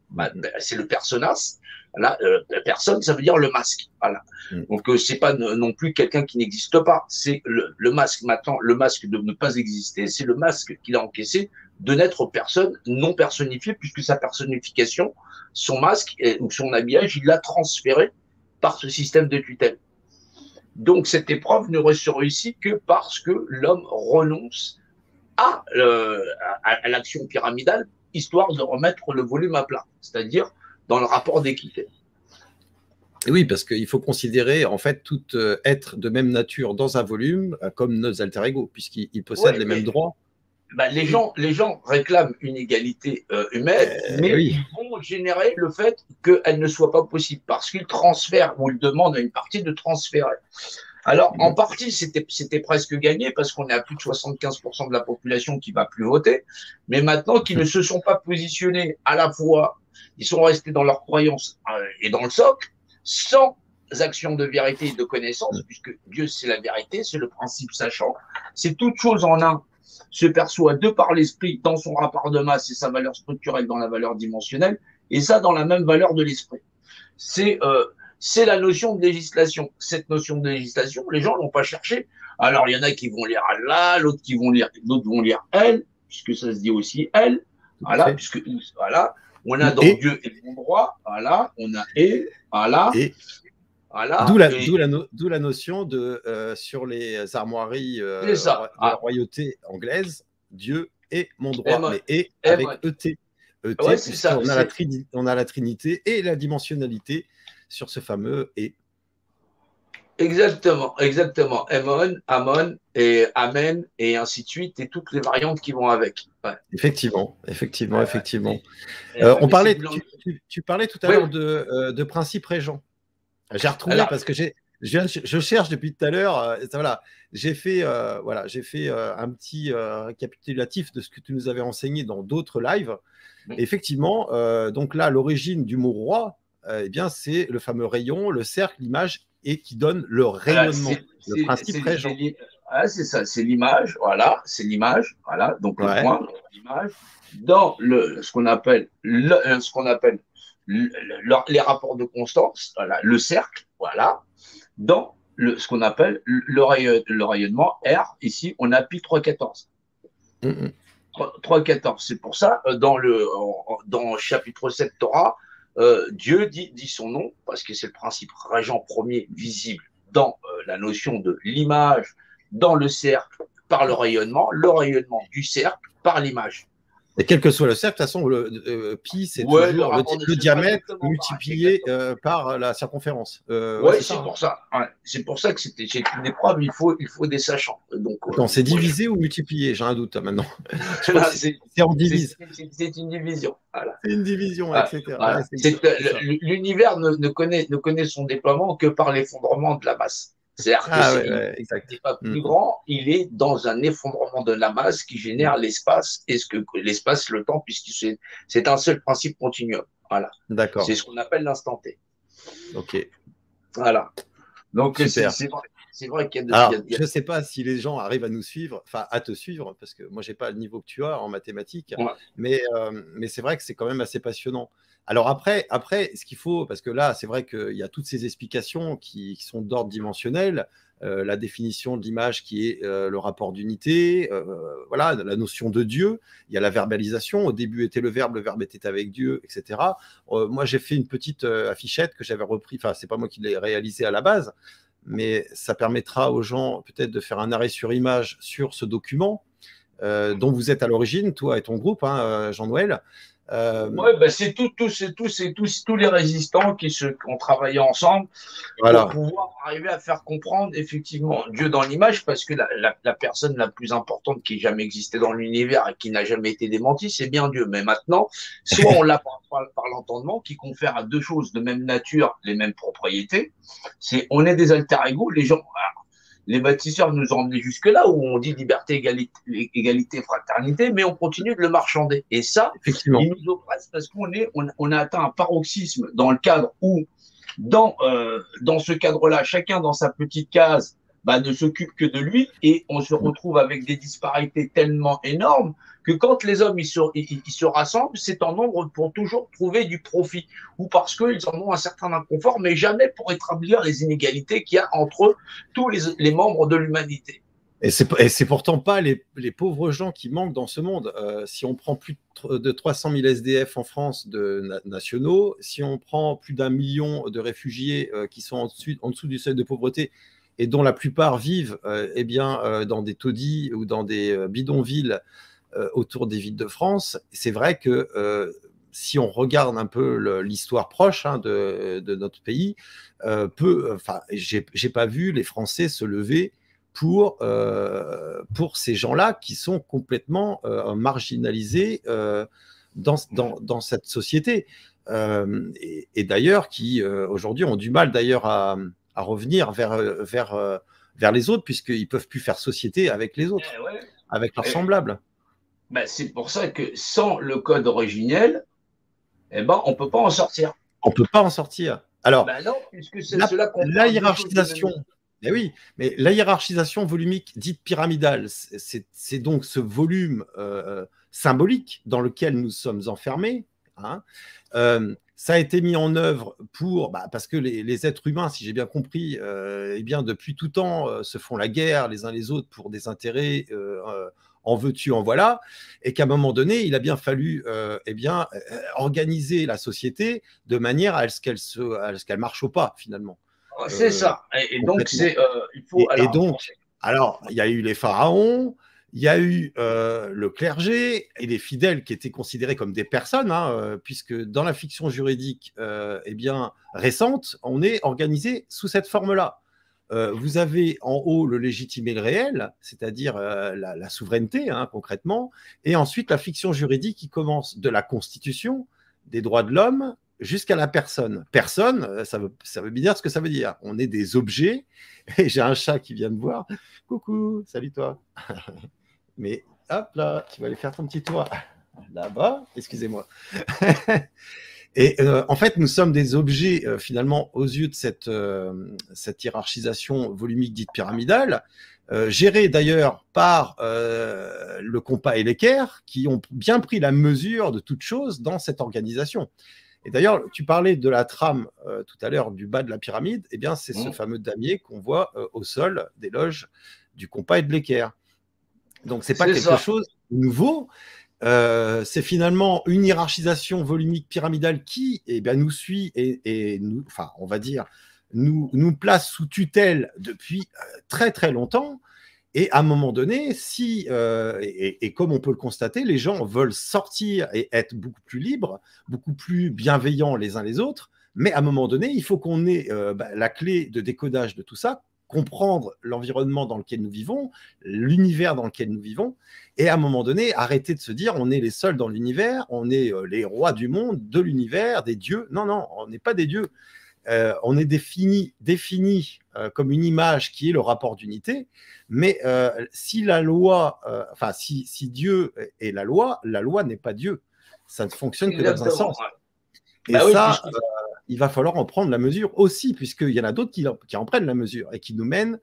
c'est le personas. Là, personne, ça veut dire le masque. Voilà. Donc, c'est pas non plus quelqu'un qui n'existe pas. C'est le masque. Maintenant, le masque de ne pas exister, c'est le masque qu'il a encaissé de n'être personne non personnifiée, puisque sa personnification, son masque ou son habillage, il l'a transféré par ce système de tutelle. Donc, cette épreuve ne se réussit que parce que l'homme renonce à l'action pyramidale, histoire de remettre le volume à plat, c'est-à-dire dans le rapport d'équité. Oui, parce qu'il faut considérer en fait tout être de même nature dans un volume comme nos alter ego, puisqu'ils possèdent les mêmes droits. Les gens réclament une égalité humaine, mais ils vont générer le fait qu'elle ne soit pas possible, parce qu'ils transfèrent, ou ils demandent à une partie de transférer. Alors, en partie, c'était presque gagné, parce qu'on est à plus de 75% de la population qui ne va plus voter, mais maintenant qu'ils ne se sont pas positionnés à la fois, ils sont restés dans leurs croyances et dans le socle, sans action de vérité et de connaissance, puisque Dieu, c'est la vérité, c'est le principe sachant, c'est toute chose en un, se perçoit de par l'esprit dans son rapport de masse et sa valeur structurelle dans la valeur dimensionnelle, et ça dans la même valeur de l'esprit. C'est la notion de législation. Cette notion de législation, les gens l'ont pas cherché. Alors, il y en a qui vont lire Allah, d'autres vont lire elle, puisque ça se dit aussi elle. Voilà, puisque, voilà. On a donc Dieu et le bon droit. Voilà. On a voilà. Voilà. D'où la notion de, sur les armoiries de la royauté anglaise, Dieu et mon droit, mais avec ET. Ouais, ça, on a la trinité et la dimensionnalité sur ce fameux et. Exactement, exactement. Ammon, Ammon et Amen et ainsi de suite et toutes les variantes qui vont avec. Ouais. Effectivement, effectivement, Ouais, effectivement. ouais. On Mais c'est parlait, du langage. tu parlais tout à Oui, l'heure de principe régent. J'ai retrouvé alors, parce que je cherche depuis tout à l'heure. Voilà, j'ai fait un petit récapitulatif de ce que tu nous avais enseigné dans d'autres lives. Et effectivement, donc là, l'origine du mot roi, eh bien, c'est le fameux rayon, le cercle, l'image, et qui donne le voilà, rayonnement, le principe régent. c'est ça, c'est l'image, voilà, c'est l'image, voilà, donc le Ouais. point, l'image, dans ce qu'on appelle les rapports de constance, voilà, le cercle, voilà, dans ce qu'on appelle le rayonnement R, ici, on a pi 3,14. Mm, 3,14. C'est pour ça, dans chapitre 7 Torah, Dieu dit son nom, parce que c'est le principe régent premier visible dans la notion de l'image, dans le cercle, par le rayonnement du cercle par l'image. Et quel que soit le cercle, de toute façon, pi, c'est Ouais, le toujours rapport le c'est diamètre exactement pareil. multiplié Exactement. par la circonférence. Ouais, Ouais, c'est ça. c'est Hein. pour ça. Ouais. C'est pour ça que c'est une épreuve, il faut des sachants. Donc, Attends, c'est moi, divisé ou multiplié? J'ai un doute hein, maintenant. Je crois que c'est en divise. c'est une division. Voilà. C'est une division, etc. Ouais, Voilà. c'est ça. L'univers ne connaît son déploiement que par l'effondrement de la masse. C'est-à-dire que Ah ouais, ouais, exact. n'est pas Mm. plus grand, il est dans un effondrement de la masse qui génère l'espace, et ce que l'espace, le temps, puisque c'est un seul principe continuum. Voilà. D'accord. C'est ce qu'on appelle l'instant T. Ok. Voilà. Donc, Super. c'est vrai qu'il Alors, y a je ne sais pas si les gens arrivent à nous suivre, enfin à te suivre, parce que moi, j'ai pas le niveau que tu as en mathématiques, ouais. mais c'est vrai que c'est quand même assez passionnant. Alors après, ce qu'il faut, parce que là, c'est vrai qu'il y a toutes ces explications qui sont d'ordre dimensionnel, la définition de l'image qui est le rapport d'unité, voilà, la notion de Dieu, il y a la verbalisation, au début était le verbe était avec Dieu, etc. Moi, j'ai fait une petite affichette que j'avais repris, enfin, c'est pas moi qui l'ai réalisée à la base, mais ça permettra aux gens peut-être de faire un arrêt sur image sur ce document dont vous êtes à l'origine, toi et ton groupe, hein, Jean-Noël. Ouais, ben c'est tous les résistants qui ont travaillé ensemble pour Voilà, pouvoir arriver à faire comprendre effectivement Dieu dans l'image, parce que la personne la plus importante qui ait jamais existé dans l'univers et qui n'a jamais été démentie, c'est bien Dieu. Mais maintenant, soit on l'a par l'entendement, qui confère à deux choses de même nature les mêmes propriétés. On est des alter ego, les gens. Les bâtisseurs nous ont emmenés jusque-là où on dit liberté, égalité, fraternité, mais on continue de le marchander. Et ça, effectivement. il nous oppresse parce on a atteint un paroxysme dans le cadre où, dans ce cadre-là, chacun dans sa petite case ne s'occupe que de lui, et on se retrouve avec des disparités tellement énormes que quand les hommes ils se rassemblent, c'est en nombre pour toujours trouver du profit, ou parce qu'ils en ont un certain inconfort, mais jamais pour établir les inégalités qu'il y a entre tous les membres de l'humanité. Et c'est pourtant pas les pauvres gens qui manquent dans ce monde. Si on prend plus de 300 000 SDF en France nationaux, si on prend plus d'1 million de réfugiés qui sont en dessous du seuil de pauvreté et dont la plupart vivent eh bien, dans des taudis ou dans des bidonvilles autour des villes de France, c'est vrai que si on regarde un peu l'histoire proche hein, de notre pays, j'ai pas vu les Français se lever pour ces gens-là qui sont complètement marginalisés dans cette société. Et d'ailleurs, qui aujourd'hui ont du mal d'ailleurs à revenir vers les autres, puisqu'ils ne peuvent plus faire société avec les autres, Ouais. avec leurs semblables. C'est pour ça que sans le code originel, on ne peut pas en sortir. On ne peut pas en sortir. Alors, Non, puisque c'est cela qu'on la hiérarchisation, mais oui, mais la hiérarchisation volumique dite pyramidale, c'est donc ce volume symbolique dans lequel nous sommes enfermés. Hein. Ça a été mis en œuvre parce que les êtres humains, si j'ai bien compris, eh bien, depuis tout temps, se font la guerre les uns les autres pour des intérêts en veux-tu, en voilà, et qu'à un moment donné, il a bien fallu organiser la société de manière à ce qu'elle marche au pas, finalement. C'est ça. Et donc, il faut. Alors, il y a eu les pharaons, il y a eu le clergé et les fidèles qui étaient considérés comme des personnes, hein, puisque dans la fiction juridique récente, on est organisé sous cette forme-là. vous avez en haut le légitime et le réel, c'est-à-dire la souveraineté, hein, concrètement, et ensuite la fiction juridique qui commence de la Constitution, des droits de l'homme, jusqu'à la personne. Personne, ça veut bien dire ce que ça veut dire. On est des objets, et j'ai un chat qui vient me voir. Coucou, salut toi. Mais hop là, tu vas aller faire ton petit tour là-bas, excusez-moi. Et en fait, nous sommes des objets, finalement, aux yeux de cette hiérarchisation volumique dite pyramidale, gérée d'ailleurs par le compas et l'équerre, qui ont bien pris la mesure de toute chose dans cette organisation. Et d'ailleurs, tu parlais de la trame tout à l'heure du bas de la pyramide, eh bien, c'est ce fameux damier qu'on voit au sol des loges du compas et de l'équerre. Donc, c'est pas quelque chose de nouveau. C'est finalement une hiérarchisation volumique pyramidale qui nous suit et nous, enfin, on va dire, nous place sous tutelle depuis très très longtemps. Et à un moment donné, si, et comme on peut le constater, les gens veulent sortir et être beaucoup plus libres, beaucoup plus bienveillants les uns les autres, mais à un moment donné, il faut qu'on ait la clé de décodage de tout ça, comprendre l'environnement dans lequel nous vivons, l'univers dans lequel nous vivons, et à un moment donné, arrêter de se dire on est les seuls dans l'univers, on est les rois du monde, de l'univers, des dieux. Non, non, on n'est pas des dieux. On est défini comme une image qui est le rapport d'unité, mais si la loi, enfin si Dieu est la loi n'est pas Dieu. Ça ne fonctionne que dans un sens. Et bah ça, oui, il va falloir en prendre la mesure aussi, puisqu'il y en a d'autres qui en prennent la mesure et qui nous mènent,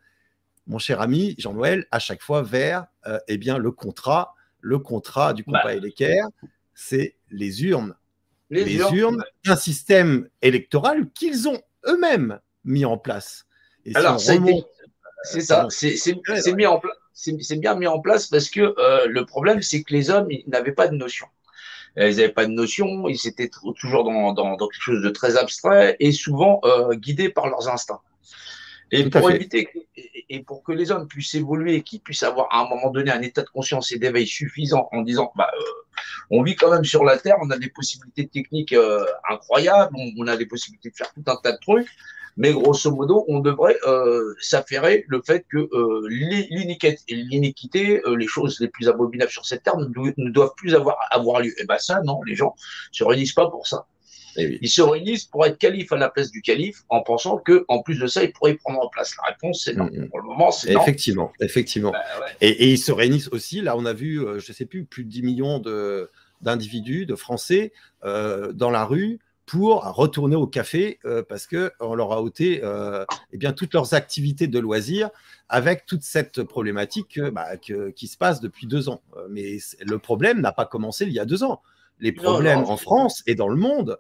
mon cher ami Jean-Noël, à chaque fois vers eh bien, le contrat du compas et l'équerre, c'est les urnes. Les urnes, un système électoral qu'ils ont eux-mêmes mis en place. Et alors, si c'est ça, c'est mis en place. C'est bien mis en place parce que le problème, c'est que les hommes, ils n'avaient pas de notion. Ils n'avaient pas de notion, ils étaient toujours dans quelque chose de très abstrait et souvent guidés par leurs instincts. Et pour éviter et pour que les hommes puissent évoluer, qu'ils puissent avoir à un moment donné un état de conscience et d'éveil suffisant en disant on vit quand même sur la Terre, on a des possibilités techniques incroyables, on a des possibilités de faire tout un tas de trucs, mais grosso modo, on devrait s'affairer le fait que l'iniquité, les choses les plus abominables sur cette Terre ne doivent plus avoir lieu. Et ben ça, non, les gens se réunissent pas pour ça. Oui. Ils se réunissent pour être calife à la place du calife en pensant qu'en plus de ça, ils pourraient prendre en place. La réponse, c'est non. Pour le moment, c'est non. Effectivement. Ouais. Et ils se réunissent aussi. Là, on a vu, je ne sais plus de 10 millions d'individus, de Français dans la rue pour retourner au café parce qu'on leur a ôté eh bien, toutes leurs activités de loisirs avec toute cette problématique qui se passe depuis 2 ans. Mais le problème n'a pas commencé il y a 2 ans. Les problèmes en France et dans le monde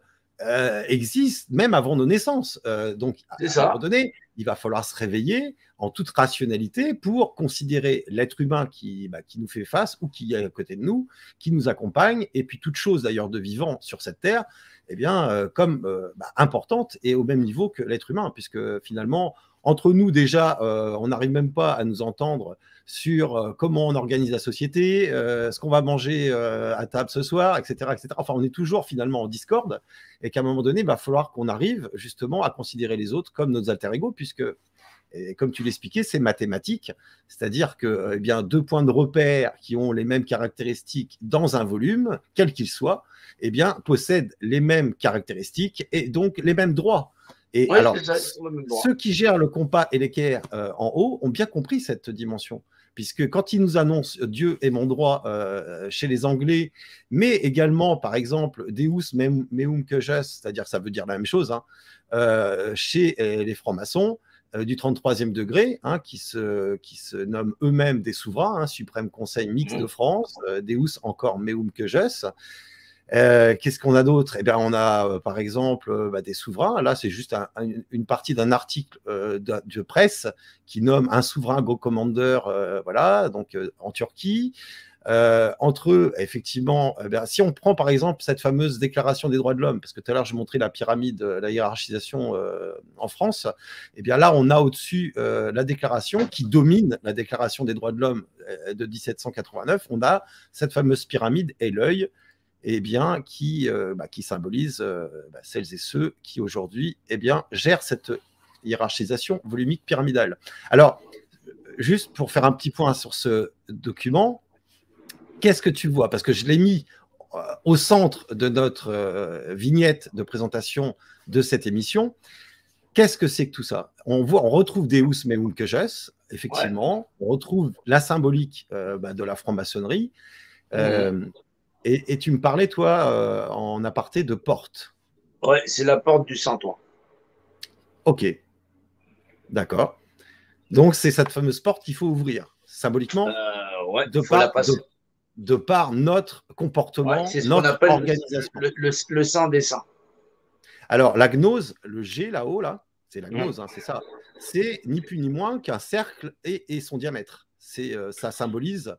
existent même avant nos naissances. Donc, à un moment donné, il va falloir se réveiller en toute rationalité pour considérer l'être humain qui nous fait face ou qui est à côté de nous, qui nous accompagne, et puis toute chose d'ailleurs de vivant sur cette terre, eh bien, comme importante et au même niveau que l'être humain, puisque finalement, entre nous déjà, on n'arrive même pas à nous entendre sur comment on organise la société, ce qu'on va manger à table ce soir, etc., etc. Enfin, on est toujours finalement en discorde et qu'à un moment donné, il va falloir qu'on arrive justement à considérer les autres comme nos alter-ego, puisque, et comme tu l'expliquais, c'est mathématique, c'est-à-dire que eh bien, 2 points de repère qui ont les mêmes caractéristiques dans un volume, quel qu'il soit, eh bien, possèdent les mêmes caractéristiques et donc les mêmes droits. Et oui, alors, ceux qui gèrent le compas et l'équerre en haut ont bien compris cette dimension, puisque quand ils nous annoncent Dieu est mon droit chez les Anglais, mais également, par exemple, Deus meum que jes, c'est-à-dire ça veut dire la même chose, hein, chez les francs-maçons du 33e degré, hein, qui se nomment eux-mêmes des souverains, hein, Suprême Conseil Mixte de France, Deus encore meum que jes. Qu'est-ce qu'on a d'autre? Eh bien, on a par exemple des souverains. Là, c'est juste une partie d'un article de presse qui nomme un souverain Go Commander, voilà, donc en Turquie. Entre eux, effectivement, si on prend par exemple cette fameuse déclaration des droits de l'homme, parce que tout à l'heure je montrais la pyramide, la hiérarchisation en France, et bien là on a au-dessus la déclaration qui domine la déclaration des droits de l'homme de 1789. On a cette fameuse pyramide et l'œil, eh bien, qui symbolise celles et ceux qui aujourd'hui gèrent cette hiérarchisation volumique pyramidale. Alors, juste pour faire un petit point sur ce document, qu'est-ce que tu vois? Parce que je l'ai mis au centre de notre vignette de présentation de cette émission. Qu'est-ce que c'est que tout ça? On retrouve Deus me vulcages, effectivement. On retrouve la symbolique de la franc-maçonnerie. Et tu me parlais, toi, en aparté, de porte. Ouais, c'est la porte du Saint-Ouen. Ok, d'accord. Donc, c'est cette fameuse porte qu'il faut ouvrir, symboliquement, ouais, de par notre comportement, c'est ce notre qu'on appelle organisation. Le saint des saints. Alors, la gnose, le G là-haut, là, c'est la gnose, hein, c'est ça. C'est ni plus ni moins qu'un cercle et son diamètre. Ça symbolise,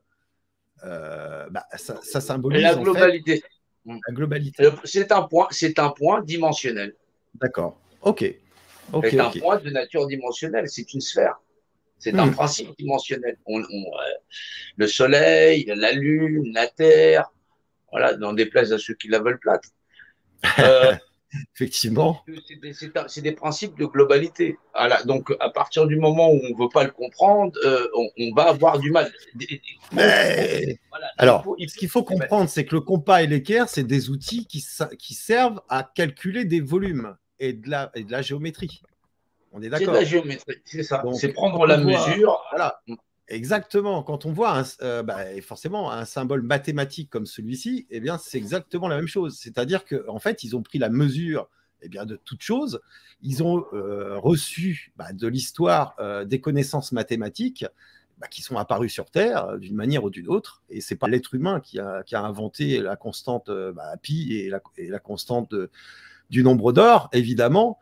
ça symbolise la globalité. En fait, la globalité. C'est un point dimensionnel. D'accord. Ok. C'est un point de nature dimensionnelle. C'est une sphère. C'est un principe dimensionnel. Le soleil, la lune, la terre, voilà, n'en déplaise à ceux qui la veulent plate. Effectivement. C'est des principes de globalité. Voilà, donc, à partir du moment où on ne veut pas le comprendre, on va avoir du mal. Alors, ce qu'il faut comprendre, c'est que le compas et l'équerre, c'est des outils qui servent à calculer des volumes et de la géométrie. On est d'accord. C'est de la géométrie, c'est ça. C'est prendre la mesure. Voilà. Exactement. Quand on voit forcément un symbole mathématique comme celui-ci, eh bien, c'est exactement la même chose. C'est-à-dire qu'en fait, ils ont pris la mesure de toute chose. Ils ont reçu de l'histoire des connaissances mathématiques qui sont apparues sur Terre d'une manière ou d'une autre. Et ce n'est pas l'être humain qui a inventé la constante pi et la constante du nombre d'or, évidemment.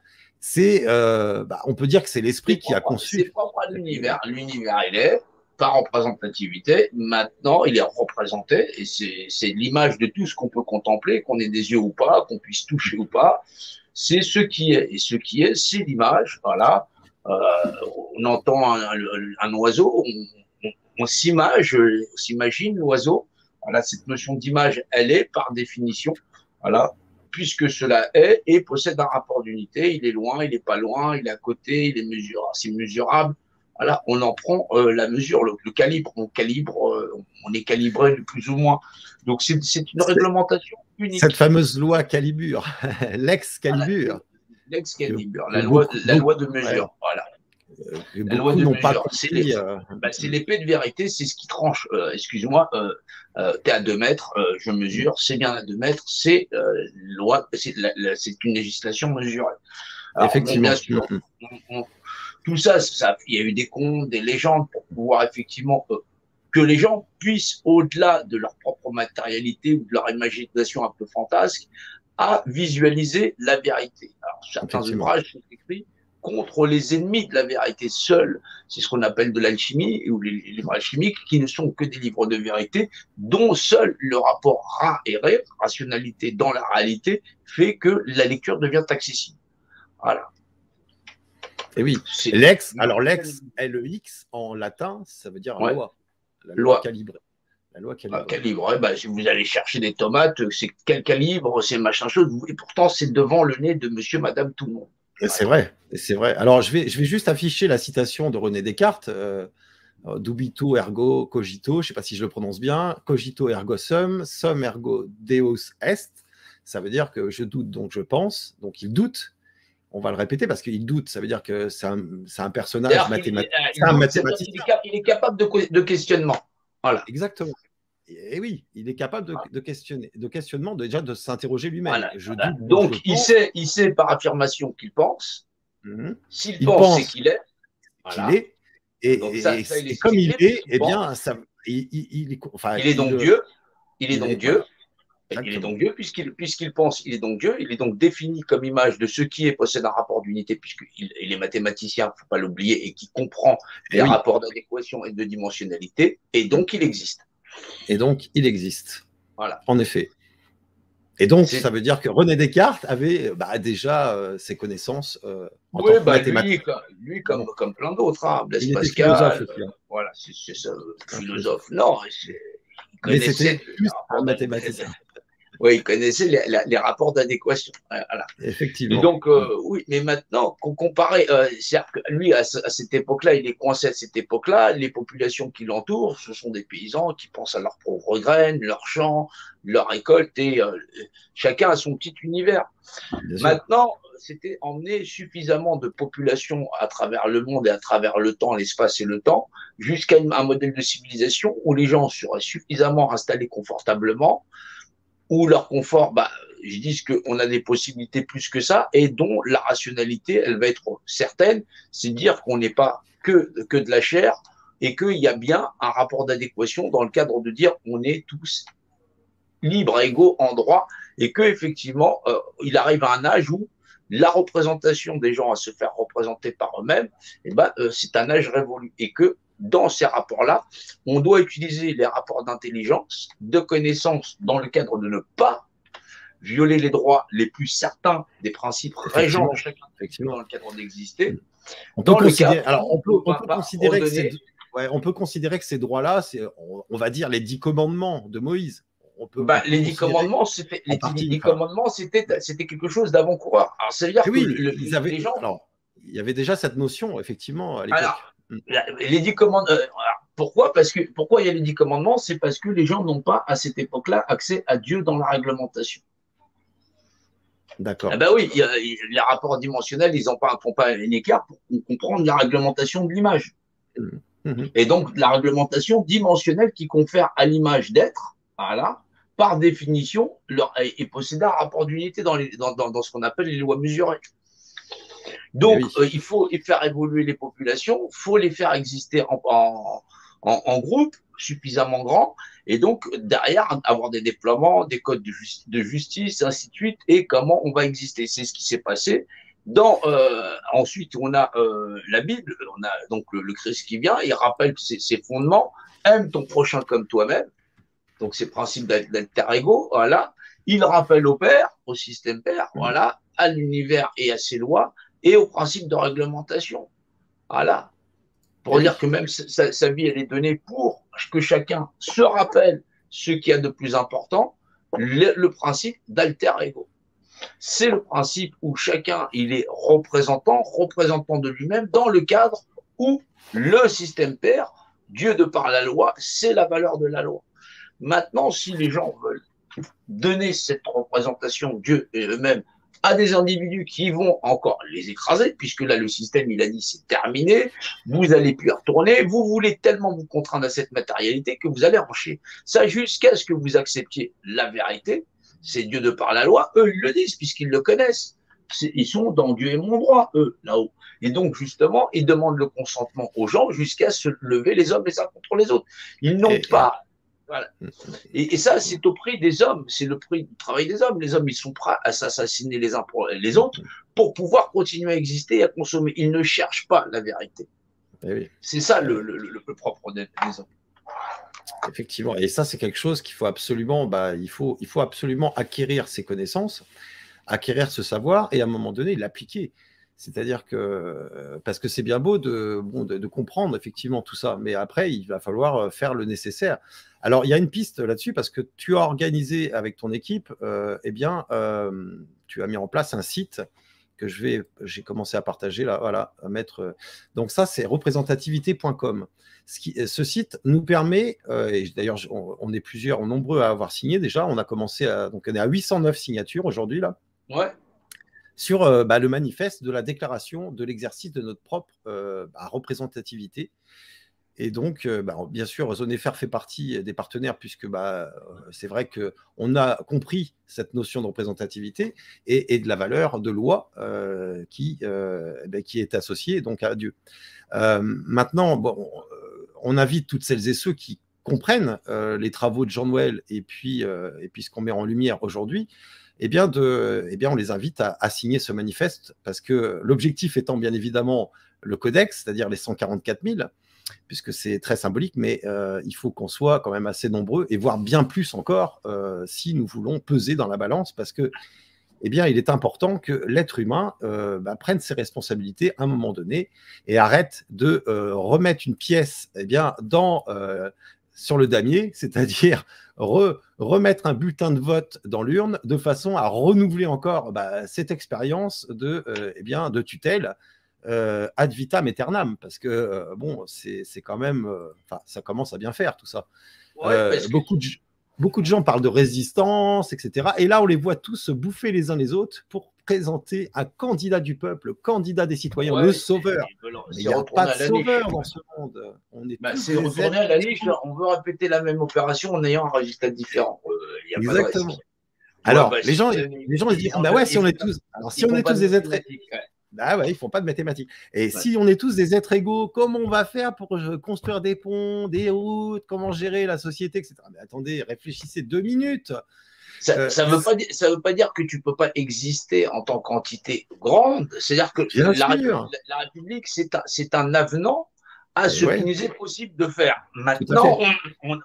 On peut dire que c'est l'esprit qui a conçu. C'est propre à l'univers. L'univers, il est par représentativité. Maintenant, il est représenté et c'est l'image de tout ce qu'on peut contempler, qu'on ait des yeux ou pas, qu'on puisse toucher ou pas. C'est ce qui est. Et ce qui est, c'est l'image. Voilà. On entend un oiseau, on s'imagine l'oiseau. Voilà, cette notion d'image, elle est par définition. Voilà. Puisque cela est et possède un rapport d'unité, il est loin, il n'est pas loin, il est à côté, il est mesurable, c'est mesurable. Voilà, on en prend la mesure, le calibre, on est calibré de plus ou moins. Donc c'est une réglementation unique. Cette fameuse loi Calibur, l'ex-Calibur. L'ex-Calibur, la loi de mesure, voilà. La loi de mesure, c'est l'épée de vérité, c'est ce qui tranche. Excuse-moi, tu es à 2 mètres, je mesure, c'est bien à 2 mètres, c'est une législation mesurée. Alors, effectivement. Bien sûr, tout ça, il y a eu des contes, des légendes pour pouvoir effectivement que les gens puissent, au-delà de leur propre matérialité ou de leur imagination un peu fantasque, à visualiser la vérité. Alors, certains ouvrages sont écrits contre les ennemis de la vérité seule. C'est ce qu'on appelle de l'alchimie ou les livres alchimiques qui ne sont que des livres de vérité dont seul le rapport ra et ré, rationalité dans la réalité, fait que la lecture devient accessible. Voilà. Et oui, l'ex, alors l'ex, L-E-X en latin, ça veut dire loi. La loi calibrée. La loi calibrée, si vous allez chercher des tomates, c'est quel calibre, c'est machin chose, et pourtant c'est devant le nez de monsieur, madame, tout le monde. C'est vrai, c'est vrai. Alors, je vais juste afficher la citation de René Descartes, dubito ergo cogito, je ne sais pas si je le prononce bien, cogito ergo sum ergo deus est. Ça veut dire que je doute, donc je pense. Donc, il doute. On va le répéter parce qu'il doute. Ça veut dire que c'est un personnage mathématique. Il est capable de questionnement. Voilà. Exactement. Et oui, il est capable de questionnement, déjà de s'interroger lui-même. Voilà. Donc, il sait par affirmation qu'il pense. S'il pense, c'est qu'il est. Voilà. Qu'il est. Et comme il est, eh bien, il est donc Dieu. Il est donc Dieu. Il est donc Dieu puisqu'il pense. Il est donc Dieu. Il est donc défini comme image de ce qui possède un rapport d'unité, puisqu'il est mathématicien, il ne faut pas l'oublier, et qui comprend les rapports d'adéquation et de dimensionnalité. Et donc, il existe. Et donc, il existe. Voilà. En effet. Et donc, ça veut dire que René Descartes avait déjà ses connaissances en tant que mathématicien. Lui, comme plein d'autres. Blaise Pascal. Voilà, c'est ça. Philosophe, non. Mais c'était plus un mathématicien. Oui, il connaissait les rapports d'adéquation. Voilà. Et Effectivement. donc, oui, mais maintenant, qu'on comparait, c'est-à-dire que lui, à cette époque-là, il est coincé à cette époque-là, les populations qui l'entourent, ce sont des paysans qui pensent à leurs propres graines, leurs champs, leurs récoltes, et chacun a son petit univers. Bien sûr. Maintenant, c'était emmener suffisamment de population à travers le monde et à travers le temps, l'espace et le temps, jusqu'à un modèle de civilisation où les gens seraient suffisamment installés confortablement, où leur confort, bah, je dis qu'on a des possibilités plus que ça, et dont la rationalité, elle va être certaine, c'est dire qu'on n'est pas que de la chair, et qu'il y a bien un rapport d'adéquation dans le cadre de dire on est tous libres, égaux, en droit, et que effectivement, il arrive à un âge où la représentation des gens à se faire représenter par eux-mêmes, eh ben, c'est un âge révolu, et que dans ces rapports-là, on doit utiliser les rapports d'intelligence, de connaissance, dans le cadre de ne pas violer les droits les plus certains des principes régents de Effectivement. chacun Effectivement. dans le cadre d'exister, On peut dans le cadre considérer, alors où on ne on va peut pas considérer que redonner. ouais, on peut considérer que ces droits-là, c'est, on va dire les 10 commandements de Moïse. On Ben, peut les dix considérer commandements, c'était en les partie. dix Enfin, commandements, c'était quelque chose d'avant-coureur. Alors, ça veut dire et que oui, ils avaient. les gens. Alors, il y avait déjà cette notion, effectivement, à l'époque. Alors, les 10 commandements. Pourquoi? Pourquoi il y a les 10 commandements? C'est parce que les gens n'ont pas à cette époque-là accès à Dieu dans la réglementation. Ah D'accord. ben oui, les rapports dimensionnels, ils n'ont pas, font pas un écart pour comprendre la réglementation de l'image. Mhm. Mhm. Et donc, la réglementation dimensionnelle qui confère à l'image d'être, voilà, par définition, est possédée un rapport d'unité dans ce qu'on appelle les lois mesurées. Eh Donc, oui. il faut faire évoluer les populations, il faut les faire exister en groupe suffisamment grand, et donc derrière avoir des déploiements, des codes de justice, ainsi de suite, et comment on va exister. C'est ce qui s'est passé. Ensuite, on a la Bible, on a donc le Christ qui vient, il rappelle ses fondements, aime ton prochain comme toi-même, donc ces principes d'alter ego, voilà. Il rappelle au père, au système père, voilà, à l'univers et à ses lois, et au principe de réglementation, voilà. Eh Pour dire oui. que même sa vie, elle est donnée pour que chacun se rappelle ce qu'il y a de plus important, le principe d'alter ego. C'est le principe où chacun, il est représentant de lui-même dans le cadre où le système père, Dieu de par la loi, c'est la valeur de la loi. Maintenant, si les gens veulent donner cette représentation de Dieu et eux-mêmes à des individus qui vont encore les écraser, puisque là, le système, il a dit, c'est terminé, vous allez plus y retourner, vous voulez tellement vous contraindre à cette matérialité que vous allez en chier. Ça, jusqu'à ce que vous acceptiez la vérité, c'est Dieu de par la loi, eux, ils le disent, puisqu'ils le connaissent. Ils sont dans Dieu et mon droit, eux, là-haut. Et donc, justement, ils demandent le consentement aux gens jusqu'à se lever les hommes les uns contre les autres. Ils n'ont Et, pas. Voilà. Et ça, c'est au prix des hommes, c'est le prix du travail des hommes. Les hommes, ils sont prêts à s'assassiner les uns pour les autres pour pouvoir continuer à exister et à consommer. Ils ne cherchent pas la vérité. eh oui. C'est ça Eh oui. le propre des hommes. Effectivement. Et ça, c'est quelque chose qu'il faut absolument, il faut absolument acquérir ces connaissances, acquérir ce savoir et à un moment donné l'appliquer. C'est-à-dire que, parce que c'est bien beau de comprendre effectivement tout ça, mais après, il va falloir faire le nécessaire. Alors, il y a une piste là-dessus parce que tu as organisé avec ton équipe, tu as mis en place un site que j'ai commencé à partager là, voilà, à mettre. Donc ça, c'est représentativité.com. Ce site nous permet, et d'ailleurs, on est nombreux à avoir signé déjà. On a commencé donc on est à 809 signatures aujourd'hui là. Ouais. Sur le manifeste de la déclaration de l'exercice de notre propre représentativité. Et donc, bien sûr, Zonefer fait partie des partenaires puisque c'est vrai qu'on a compris cette notion de représentativité et de la valeur de loi qui est associée donc à Dieu. Maintenant, on invite toutes celles et ceux qui comprennent les travaux de Jean Nouel et puis ce qu'on met en lumière aujourd'hui, on les invite à signer ce manifeste parce que l'objectif étant bien évidemment le codex, c'est-à-dire les 144 000, puisque c'est très symbolique, mais il faut qu'on soit quand même assez nombreux et voire bien plus encore si nous voulons peser dans la balance parce que il est important que l'être humain prenne ses responsabilités à un moment donné et arrête de remettre une pièce dans sur le damier, c'est-à-dire remettre un bulletin de vote dans l'urne de façon à renouveler encore cette expérience de tutelle ad vitam aeternam, parce que bon, c'est quand même, ça commence à bien faire tout ça. Ouais, Beaucoup de gens parlent de résistance, etc. Et là, on les voit tous se bouffer les uns les autres pour présenter un candidat du peuple, le candidat des citoyens, le sauveur. Mais il n'y a pas de sauveur dans ce monde. On est c'est retourné à la niche. On veut répéter la même opération en ayant un résultat différent. Exactement. Alors, les gens ils disent, ouais, si on est tous, des êtres... Ah ouais, ils font pas de mathématiques. Et si on est tous des êtres égaux, comment on va faire pour construire des ponts, des routes, comment gérer la société, etc. Mais attendez, réfléchissez 2 minutes. Ça veut pas dire que tu peux pas exister en tant qu'entité grande. C'est-à-dire que la République, c'est un avenant à ce qui nous est possible de faire. Maintenant,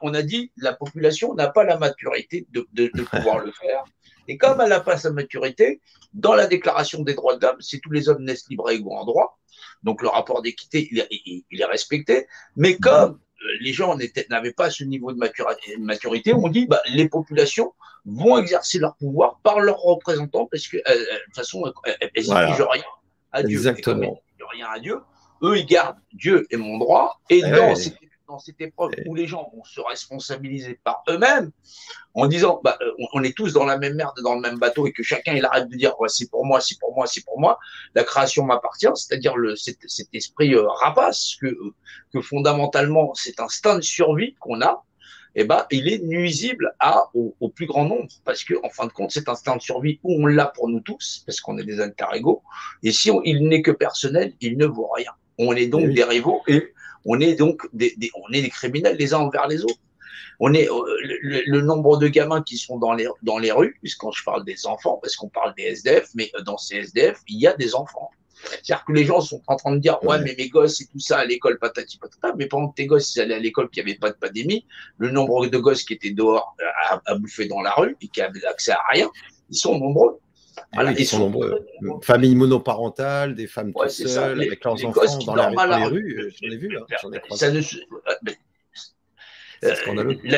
on a dit la population n'a pas la maturité de pouvoir le faire. Et comme elle n'a pas sa maturité, dans la Déclaration des droits de l'homme, c'est tous les hommes naissent libres et égaux en droit. Donc le rapport d'équité, il est respecté. Mais comme les gens n'avaient pas ce niveau de maturité, on dit les populations vont exercer leur pouvoir par leurs représentants parce que de toute façon, elles n'exigent rien à Dieu. Exactement. Et comme elles n'exigent rien à Dieu, eux, ils gardent Dieu est mon droit. Et dans cette épreuve où les gens vont se responsabiliser par eux-mêmes, en disant on est tous dans la même merde, dans le même bateau, et que chacun il arrête de dire c'est pour moi, c'est pour moi, c'est pour moi, la création m'appartient, c'est-à-dire cet esprit rapace que fondamentalement cet instinct de survie qu'on a, il est nuisible au plus grand nombre, parce que en fin de compte cet instinct de survie où on l'a pour nous tous, parce qu'on est des alter égaux, et si il n'est que personnel, il ne vaut rien. On est donc des rivaux et on est donc on est des criminels les uns envers les autres. On est le nombre de gamins qui sont dans les rues, puisque je parle des enfants, parce qu'on parle des SDF, mais dans ces SDF, il y a des enfants. C'est-à-dire que les gens sont en train de dire ouais, mais mes gosses et tout ça à l'école, patati patata, mais pendant que tes gosses ils allaient à l'école, qu'il n'y avait pas de pandémie, le nombre de gosses qui étaient dehors à bouffer dans la rue et qui avaient accès à rien, ils sont nombreux. Voilà, ils sont nombreux. Familles monoparentales, des femmes toutes seules, avec leurs enfants dans les rues, j'en ai vu, j'en ai croisé.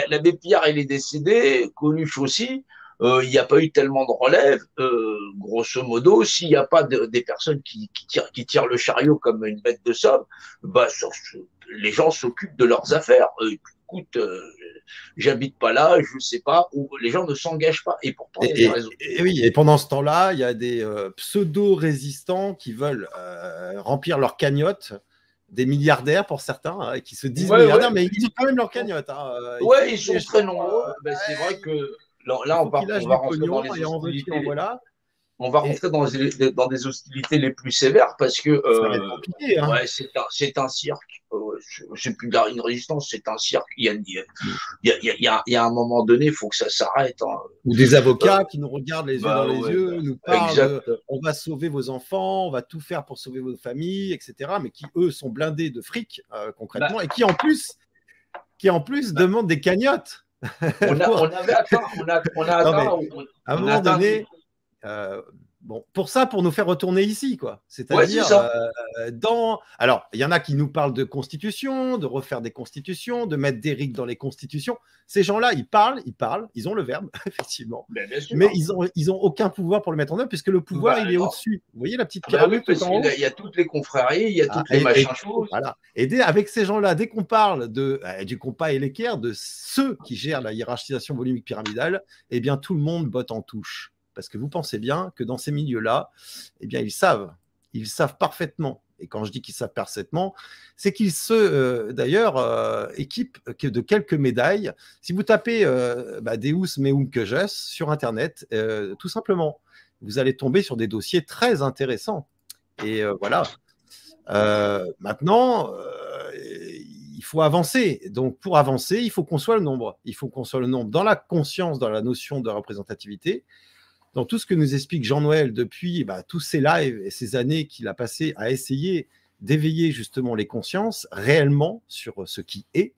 L'abbé Pierre, il est décédé, Coluche aussi. Il n'y a pas eu tellement de relève. Grosso modo, s'il n'y a pas des personnes qui tirent le chariot comme une bête de somme, les gens s'occupent de leurs affaires. Écoute, j'habite pas là, je ne sais pas, ou les gens ne s'engagent pas. Et pourtant, il y a des raisons. Et pendant ce temps-là, il y a des pseudo-résistants qui veulent remplir leur cagnotte, des milliardaires pour certains, qui se disent milliardaires, mais ils ont quand même leur cagnotte. Ils sont très nombreux. C'est vrai que là, on va rentrer dans les hostilités. On va rentrer dans des hostilités les plus sévères parce que c'est un cirque. C'est plus une résistance, c'est un cirque. Il y a un moment donné, il faut que ça s'arrête. Ou des avocats qui nous regardent les yeux dans les yeux, nous parlent on va sauver vos enfants, on va tout faire pour sauver vos familles, etc. Mais qui, eux, sont blindés de fric, concrètement, et qui, en plus, demandent des cagnottes. On avait atteint. À un moment donné. Pour nous faire retourner ici, quoi. C'est-à-dire, alors, il y en a qui nous parlent de constitution, de refaire des constitutions, de mettre des règles dans les constitutions. Ces gens-là, ils parlent, ils ont le verbe, effectivement. Mais ils ont aucun pouvoir pour le mettre en œuvre, puisque le pouvoir, il est au-dessus. Vous voyez la petite pyramide il y a toutes les confréries, il y a toutes les machins choses. Voilà. Et avec ces gens-là, dès qu'on parle du compas et l'équerre, de ceux qui gèrent la hiérarchisation volumique pyramidale, eh bien, tout le monde botte en touche. Parce que vous pensez bien que dans ces milieux-là, eh bien, ils savent parfaitement. Et quand je dis qu'ils savent parfaitement, c'est qu'ils se, équipent de quelques médailles. Si vous tapez Deus meum quejas sur Internet, tout simplement, vous allez tomber sur des dossiers très intéressants. Et voilà. Maintenant, il faut avancer. Donc, pour avancer, il faut qu'on soit le nombre. Il faut qu'on soit le nombre dans la conscience, dans la notion de représentativité. Dans tout ce que nous explique Jean-Noël depuis tous ces lives et ces années qu'il a passé à essayer d'éveiller justement les consciences réellement sur ce qui est.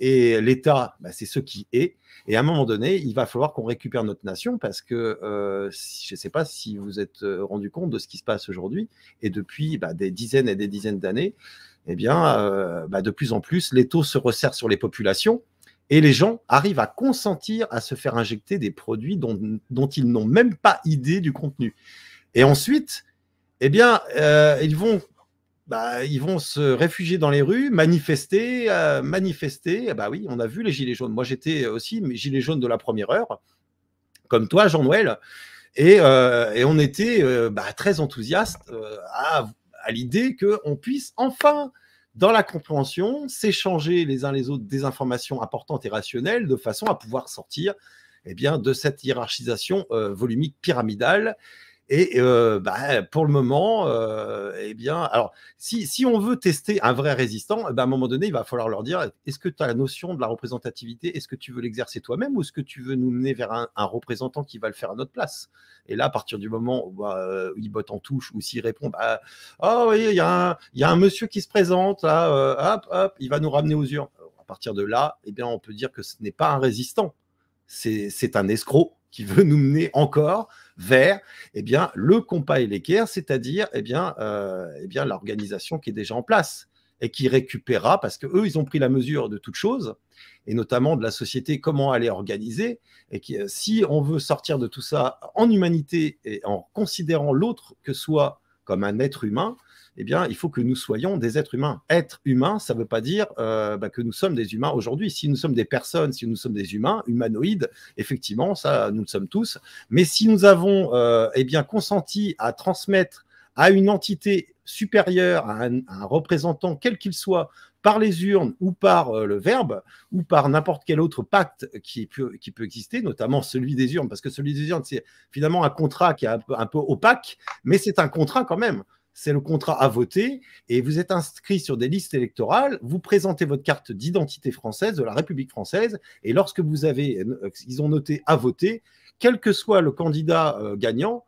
Et l'État, c'est ce qui est. Et à un moment donné, il va falloir qu'on récupère notre nation parce que je ne sais pas si vous êtes rendu compte de ce qui se passe aujourd'hui. Et depuis des dizaines et des dizaines d'années, eh bien, de plus en plus, l'étau se resserre sur les populations. Et les gens arrivent à consentir à se faire injecter des produits dont ils n'ont même pas idée du contenu. Et ensuite, eh bien, ils vont se réfugier dans les rues, manifester. Bah oui, on a vu les gilets jaunes. Moi, j'étais aussi gilet jaune de la première heure, comme toi, Jean-Noël. Et on était très enthousiaste à l'idée qu'on puisse enfin, dans la compréhension, s'échanger les uns les autres des informations importantes et rationnelles de façon à pouvoir sortir de cette hiérarchisation volumique pyramidale. Et pour le moment, alors, si on veut tester un vrai résistant, à un moment donné, il va falloir leur dire, est-ce que tu as la notion de la représentativité? Est-ce que tu veux l'exercer toi-même ou est-ce que tu veux nous mener vers un représentant qui va le faire à notre place? Et là, à partir du moment où il botte en touche ou s'il répond, oh oui, il y a un monsieur qui se présente, là, hop, il va nous ramener aux urnes. À partir de là, on peut dire que ce n'est pas un résistant. C'est un escroc qui veut nous mener encore vers le compas et l'équerre, c'est-à-dire l'organisation qui est déjà en place et qui récupérera, parce qu'eux, ils ont pris la mesure de toute chose, et notamment de la société, comment elle est organisée, et si on veut sortir de tout ça en humanité et en considérant l'autre que soit comme un être humain, il faut que nous soyons des êtres humains. Être humain, ça ne veut pas dire que nous sommes des humains aujourd'hui. Si nous sommes des personnes, si nous sommes des humains, humanoïdes, effectivement, ça, nous le sommes tous. Mais si nous avons consenti à transmettre à une entité supérieure, à un représentant, quel qu'il soit, par les urnes ou par le verbe, ou par n'importe quel autre pacte qui peut exister, notamment celui des urnes, parce que celui des urnes, c'est finalement un contrat qui est un peu opaque, mais c'est un contrat quand même. C'est le contrat à voter, et vous êtes inscrit sur des listes électorales, vous présentez votre carte d'identité française, de la République française, et lorsque ils ont noté à voter, quel que soit le candidat gagnant,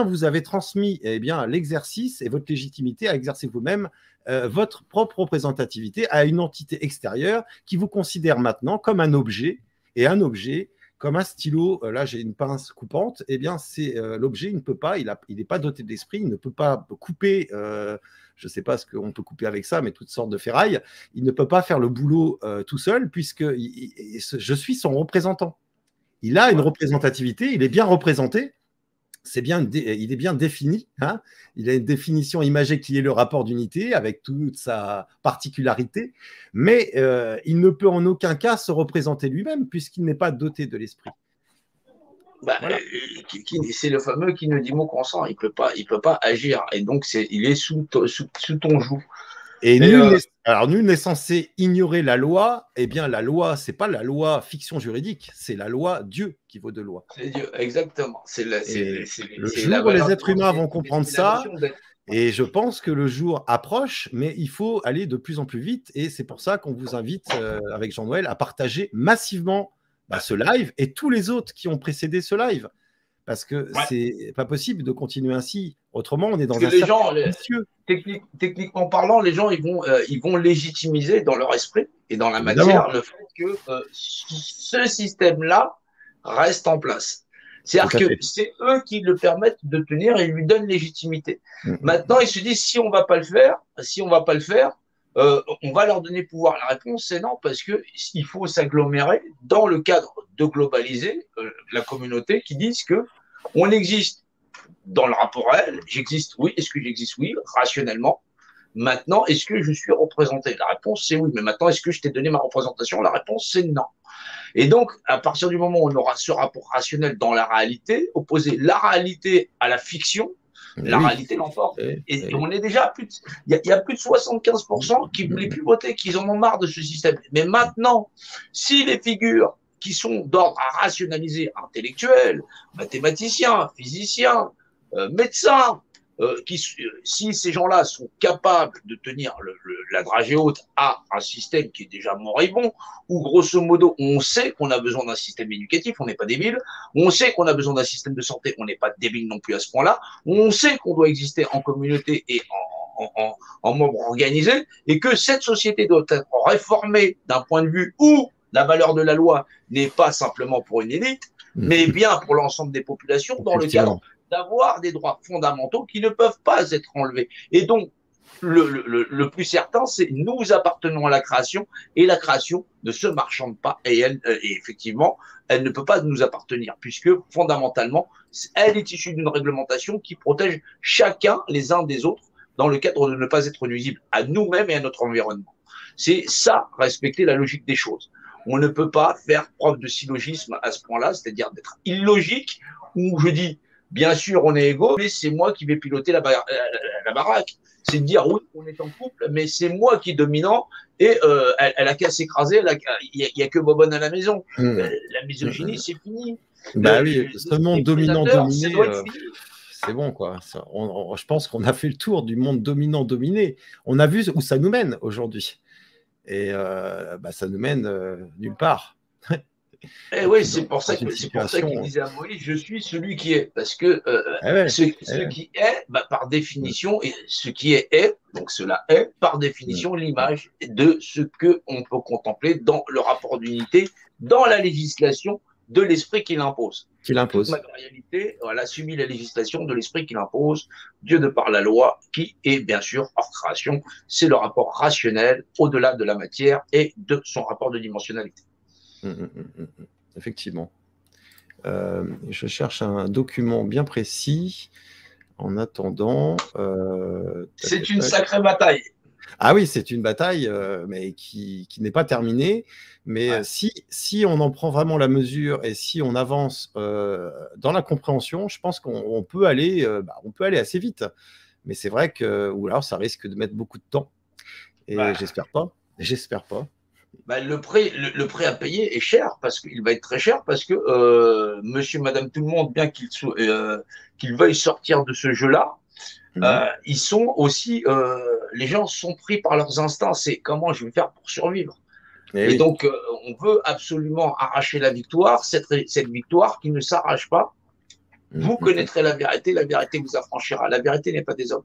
vous avez transmis l'exercice et votre légitimité à exercer vous-même votre propre représentativité à une entité extérieure qui vous considère maintenant comme un objet, et un objet, comme un stylo, là j'ai une pince coupante, c'est l'objet, il ne peut pas, il n'est pas doté d'esprit, il ne peut pas couper, je ne sais pas ce qu'on peut couper avec ça, mais toutes sortes de ferrailles, il ne peut pas faire le boulot tout seul, puisque je suis son représentant. Il a une représentativité, il est bien représenté, il est bien défini, hein, il a une définition imagée qui est le rapport d'unité avec toute sa particularité, mais il ne peut en aucun cas se représenter lui-même puisqu'il n'est pas doté de l'esprit. Voilà. C'est le fameux qui ne dit mot consent, il peut pas agir, et donc il est sous ton joug. Et nul n'est censé ignorer la loi. La loi, c'est pas la loi fiction juridique, c'est la loi Dieu qui vaut de loi. C'est Dieu, exactement. Le jour où les êtres humains vont comprendre ça, et je pense que le jour approche, mais il faut aller de plus en plus vite, et c'est pour ça qu'on vous invite, avec Jean-Noël, à partager massivement ce live et tous les autres qui ont précédé ce live. Parce que c'est pas possible de continuer ainsi. Autrement, on est dans un cercle vicieux. Techniquement parlant, les gens ils vont légitimiser dans leur esprit et dans la matière le fait que ce système-là reste en place. C'est-à-dire que c'est eux qui le permettent de tenir et lui donnent légitimité. Maintenant, ils se disent si on va pas le faire, on va leur donner pouvoir. La réponse, c'est non, parce qu'il faut s'agglomérer dans le cadre de globaliser la communauté qui disent que on existe dans le rapport réel. J'existe, oui. Est-ce que j'existe? Oui, rationnellement. Maintenant, est-ce que je suis représenté? La réponse, c'est oui. Mais maintenant, est-ce que je t'ai donné ma représentation? La réponse, c'est non. Et donc, à partir du moment où on aura ce rapport rationnel dans la réalité, opposer la réalité à la fiction, la réalité l'emporte. Et on est déjà à plus il y a plus de 75% qui ne voulaient plus voter, qui en ont marre de ce système. Mais maintenant, si les figures qui sont d'ordre à rationaliser, intellectuels, mathématiciens, physiciens, médecins, si ces gens-là sont capables de tenir la dragée haute à un système qui est déjà moribond, où grosso modo on sait qu'on a besoin d'un système éducatif, on n'est pas débile, on sait qu'on a besoin d'un système de santé, on n'est pas débile non plus à ce point-là, on sait qu'on doit exister en communauté et en membre organisé, et que cette société doit être réformée d'un point de vue où la valeur de la loi n'est pas simplement pour une élite, mais bien pour l'ensemble des populations, dans le cadre d'avoir des droits fondamentaux qui ne peuvent pas être enlevés. Et donc, le plus certain, c'est nous appartenons à la création et la création ne se marchande pas et effectivement, elle ne peut pas nous appartenir puisque fondamentalement, elle est issue d'une réglementation qui protège chacun les uns des autres dans le cadre de ne pas être nuisible à nous-mêmes et à notre environnement. C'est ça, respecter la logique des choses. On ne peut pas faire preuve de syllogisme à ce point-là, c'est-à-dire d'être illogique, où je dis, bien sûr, on est égaux, mais c'est moi qui vais piloter la baraque. C'est de dire, oui, on est en couple, mais c'est moi qui est dominant, et elle a qu'à s'écraser, il n'y a que Bobonne à la maison. La misogynie, c'est fini. Bah oui, ce monde dominant-dominé, c'est bon, quoi. Je pense qu'on a fait le tour du monde dominant-dominé. On a vu où ça nous mène aujourd'hui. Et ça nous mène nulle part. Et oui, c'est pour ça qu'il disait à Moïse, je suis celui qui est. Parce que ce qui est, par définition, et ce qui est, donc cela est, par définition, l'image de ce qu'on peut contempler dans le rapport d'unité, dans la législation de l'esprit qui l'impose. Toute matérialité, elle a subi la législation de l'esprit qui l'impose, Dieu de par la loi, qui est bien sûr hors création. C'est le rapport rationnel au-delà de la matière et de son rapport de dimensionnalité. Effectivement. Je cherche un document bien précis. En attendant... c'est une sacrée bataille. Ah oui, c'est une bataille, mais qui n'est pas terminée. Mais si on en prend vraiment la mesure et si on avance dans la compréhension, je pense qu'on peut aller, assez vite. Mais c'est vrai que, ou alors ça risque de mettre beaucoup de temps. Et j'espère pas. J'espère pas. Le prix à payer est cher, parce qu'il va être très cher, parce que monsieur, madame, tout le monde, bien qu'ils veuillent sortir de ce jeu-là, ils sont aussi, les gens sont pris par leurs instincts. C'est comment je vais faire pour survivre. Et donc, on veut absolument arracher la victoire, cette victoire qui ne s'arrache pas. Vous connaîtrez la vérité vous affranchira. La vérité n'est pas des hommes.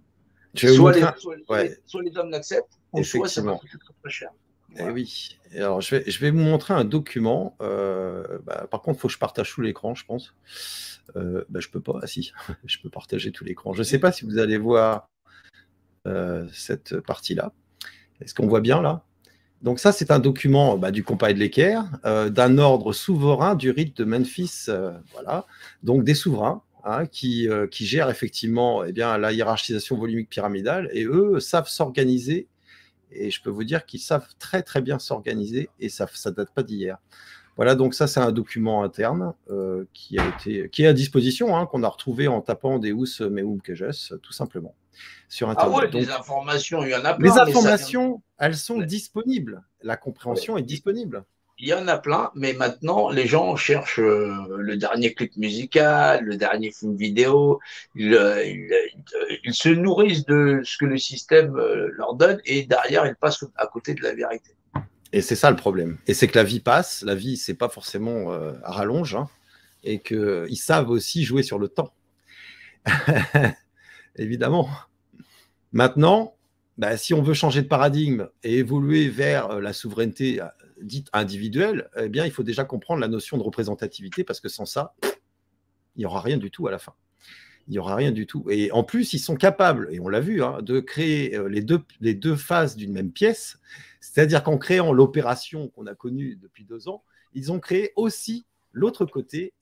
Soit les hommes l'acceptent, ou soit ça va coûter très cher. Voilà. Oui. Alors, je vais vous montrer un document. Par contre, il faut que je partage tout l'écran, je pense. Je peux pas. Ah, si, je peux partager tout l'écran. Je ne sais pas si vous allez voir cette partie-là. Est-ce qu'on voit bien là? Donc ça, c'est un document du compas et de l'équerre, d'un ordre souverain du rite de Memphis. Voilà. Donc des souverains qui gèrent effectivement la hiérarchisation volumique pyramidale, et eux savent s'organiser. Et je peux vous dire qu'ils savent très très bien s'organiser, et ça ne date pas d'hier. Voilà, donc ça c'est un document interne qui est à disposition, qu'on a retrouvé en tapant Deus Meum Quejes, tout simplement, sur Internet. Ah ouais, des informations, il y en a plein. Les informations, elles sont disponibles. La compréhension est disponible. Il y en a plein, mais maintenant, les gens cherchent le dernier clip musical, le dernier film vidéo. Ils se nourrissent de ce que le système leur donne, et derrière, ils passent à côté de la vérité. Et c'est ça le problème. Et c'est que la vie passe. La vie, c'est pas forcément à rallonge, et qu'ils savent aussi jouer sur le temps. Évidemment. Maintenant, si on veut changer de paradigme et évoluer vers la souveraineté dite individuelle, il faut déjà comprendre la notion de représentativité, parce que sans ça, il n'y aura rien du tout à la fin. Il n'y aura rien du tout. Et en plus, ils sont capables, et on l'a vu, de créer les deux faces d'une même pièce. C'est-à-dire qu'en créant l'opération qu'on a connue depuis 2 ans, ils ont créé aussi l'autre côté,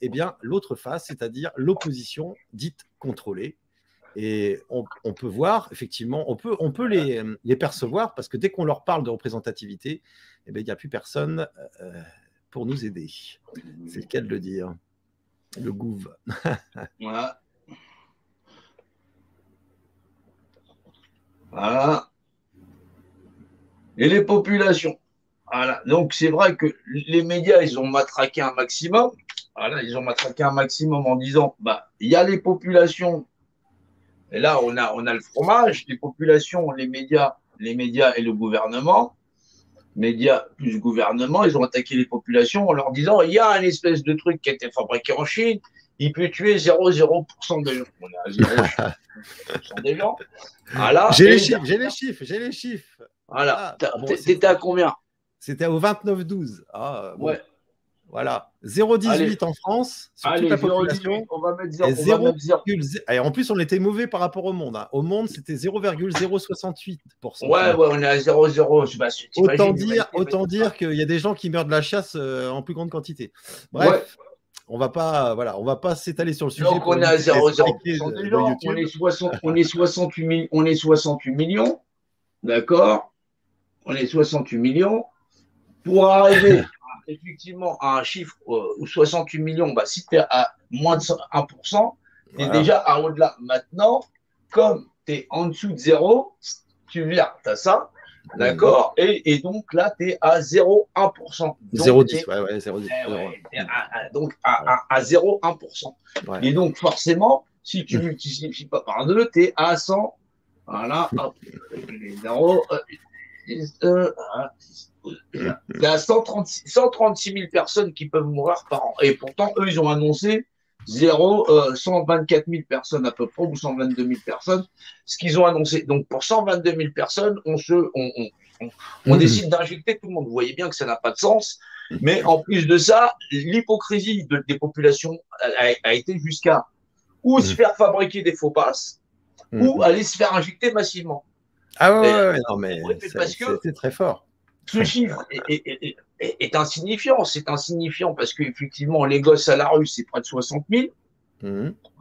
l'autre face, c'est-à-dire l'opposition dite contrôlée. Et on peut voir, effectivement, on peut les percevoir, parce que dès qu'on leur parle de représentativité, il n'y a plus personne pour nous aider. C'est le cas de le dire. Le gouv. Voilà. Voilà. Et les populations. Voilà. Donc, c'est vrai que les médias, ils ont matraqué un maximum. Voilà, ils ont matraqué un maximum en disant, il y a les populations. Et là, on a le fromage, les populations, les médias et le gouvernement. Médias plus gouvernement, ils ont attaqué les populations en leur disant, il y a un espèce de truc qui a été fabriqué en Chine, il peut tuer 0,0% des gens. On a 0,0% des gens. Voilà. J'ai les chiffres. Voilà. T'étais à combien? C'était au 29-12. Ouais. Voilà. Allez, 0,18 en France, sur toute allez, la 0,18, population. on va mettre Et 0, on va mettre 0. Et en plus, on était mauvais par rapport au monde, hein. Au monde, c'était 0,068%. Ouais, ouais, on est à 0,0. Bah, t'imagines, Autant dire qu'il y a des gens qui meurent de la chasse en plus grande quantité. Bref, ouais. on va pas s'étaler sur le sujet Donc, pour on est à éviter les strikes 0,0% des de gens. YouTube. On est 68 millions. D'accord? On est 68 millions. Pour arriver effectivement à un chiffre où 68 millions, bah, si tu es à moins de 1%, tu es Voilà. déjà à au-delà. Maintenant, comme tu es en dessous de 0, tu viens, tu as ça, d'accord, et donc là, tu es à 0,1%. 0,10, ouais, 0,10. Donc à 0,1%. Ouais. Et donc, forcément, si tu multiplies pas par 2, tu es à 100. Voilà, hop, les zéros. Il y a 136 000 personnes qui peuvent mourir par an. Et pourtant, eux, ils ont annoncé 124 000 personnes à peu près, ou 122 000 personnes, ce qu'ils ont annoncé. Donc, pour 122 000 personnes, on décide d'injecter tout le monde. Vous voyez bien que ça n'a pas de sens. Mais en plus de ça, l'hypocrisie des populations a été jusqu'à ou se faire fabriquer des faux passes, ou aller se faire injecter massivement. Ah ouais, non, mais c'était très fort. Ce chiffre est insignifiant. C'est insignifiant parce qu'effectivement, les gosses à la rue, c'est près de 60 000.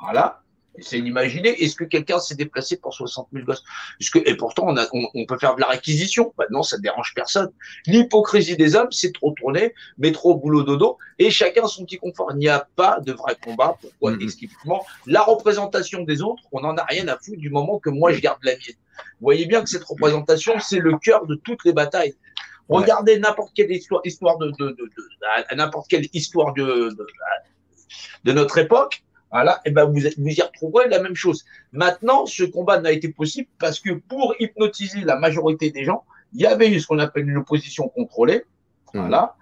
Voilà. C'est d'imaginer, est-ce que quelqu'un s'est déplacé pour 60 000 gosses? Et pourtant, on peut faire de la réquisition. Bah non, ça ne dérange personne. L'hypocrisie des hommes, c'est trop tourner, métro, boulot, dodo, et chacun son petit confort. Il n'y a pas de vrai combat. Pourquoi? Expliquement, la représentation des autres, on n'en a rien à foutre du moment que moi, je garde la mienne. Vous voyez bien que cette représentation, c'est le cœur de toutes les batailles. Regardez n'importe quelle histoire n'importe quelle histoire de notre époque. Voilà, et ben vous y retrouverez la même chose. Maintenant, ce combat n'a été possible parce que pour hypnotiser la majorité des gens, il y avait eu ce qu'on appelle une opposition contrôlée. Voilà,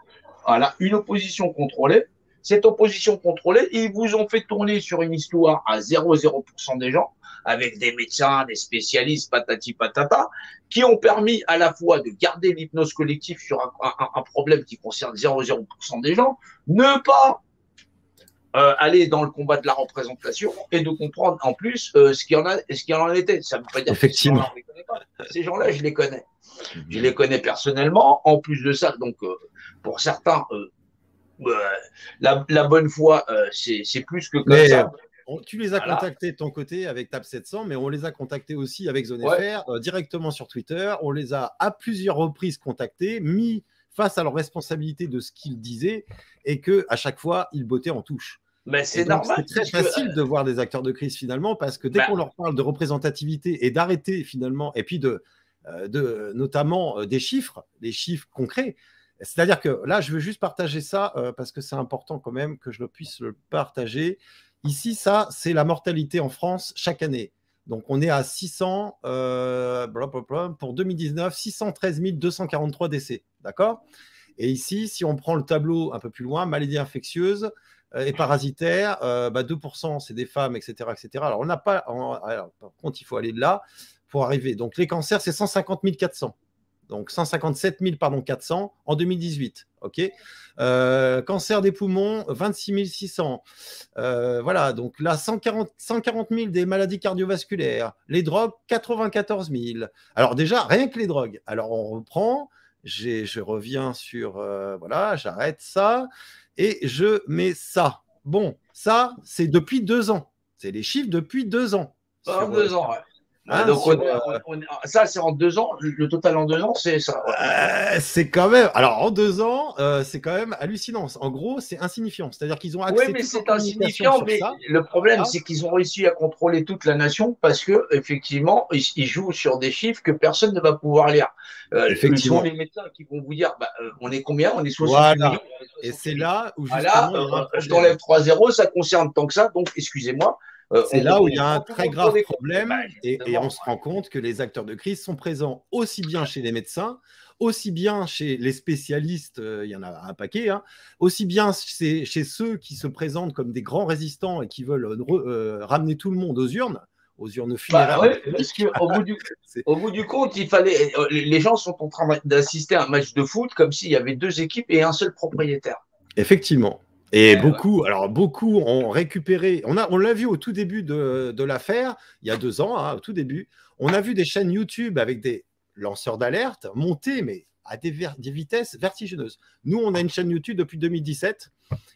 une opposition contrôlée. Cette opposition contrôlée, ils vous ont fait tourner sur une histoire à 0,0% des gens, avec des médecins, des spécialistes, patati patata, qui ont permis à la fois de garder l'hypnose collective sur un problème qui concerne 0,0% des gens, ne pas aller dans le combat de la représentation et de comprendre en plus ce qu'il y en était. Ça ne veut pas dire que ces gens-là, on les connaît pas. Ces gens-là, je les connais. Je les connais personnellement. En plus de ça, donc pour certains, la bonne foi, c'est plus que comme ça. Tu les as contactés de ton côté avec TAP 700, mais on les a contactés aussi avec Zone FR, directement sur Twitter. On les a à plusieurs reprises contactés, mis face à leur responsabilité de ce qu'ils disaient et qu'à chaque fois, ils bottaient en touche. Mais c'est normal. C'est très facile de voir des acteurs de crise finalement parce que dès qu'on leur parle de représentativité et d'arrêter finalement, et puis notamment des chiffres concrets. C'est-à-dire que là, je veux juste partager ça parce que c'est important quand même que je puisse le partager. Ici, ça, c'est la mortalité en France chaque année. Donc, on est à 600, pour 2019, 613 243 décès. D'accord? Et ici, si on prend le tableau un peu plus loin, maladies infectieuses et parasitaires, 2%, c'est des femmes, etc., etc. Alors, on n'a pas. Par contre, il faut aller de là pour arriver. Donc, les cancers, c'est 150 400. Donc 157 400 en 2018. OK. Cancer des poumons, 26 600. Voilà, donc là, 140 000 des maladies cardiovasculaires. Les drogues, 94 000. Alors déjà, rien que les drogues. Alors on reprend, je reviens sur... voilà, j'arrête ça et je mets ça. Bon, ça, c'est depuis 2 ans. C'est les chiffres depuis 2 ans. Sur 2 ans, ouais. Donc ça, c'est en 2 ans. Le total en 2 ans, c'est ça. Ouais. C'est quand même. Alors en 2 ans, c'est quand même hallucinant. En gros, c'est insignifiant. C'est-à-dire qu'ils ont accès. Oui, mais c'est insignifiant. Mais le problème, c'est qu'ils ont réussi à contrôler toute la nation parce que effectivement, ils jouent sur des chiffres que personne ne va pouvoir lire. Effectivement, les médecins qui vont vous dire, on est combien? On est 68 millions. Et c'est là où justement, je t'enlève 3 zéros. Ça concerne tant que ça. Donc, excusez-moi. C'est là où il y a un très grave problème et on se rend compte que les acteurs de crise sont présents aussi bien chez les médecins, aussi bien chez les spécialistes, il y en a un paquet, hein, aussi bien chez ceux qui se présentent comme des grands résistants et qui veulent ramener tout le monde aux urnes funéraires. Parce qu'au bout du compte, les gens sont en train d'assister à un match de foot comme s'il y avait 2 équipes et un seul propriétaire. Effectivement. Et Ouais. beaucoup ont récupéré. On l'a vu au tout début de l'affaire, il y a 2 ans, hein, au tout début. On a vu des chaînes YouTube avec des lanceurs d'alerte monter, mais à des vitesses vertigineuses. Nous, on a une chaîne YouTube depuis 2017.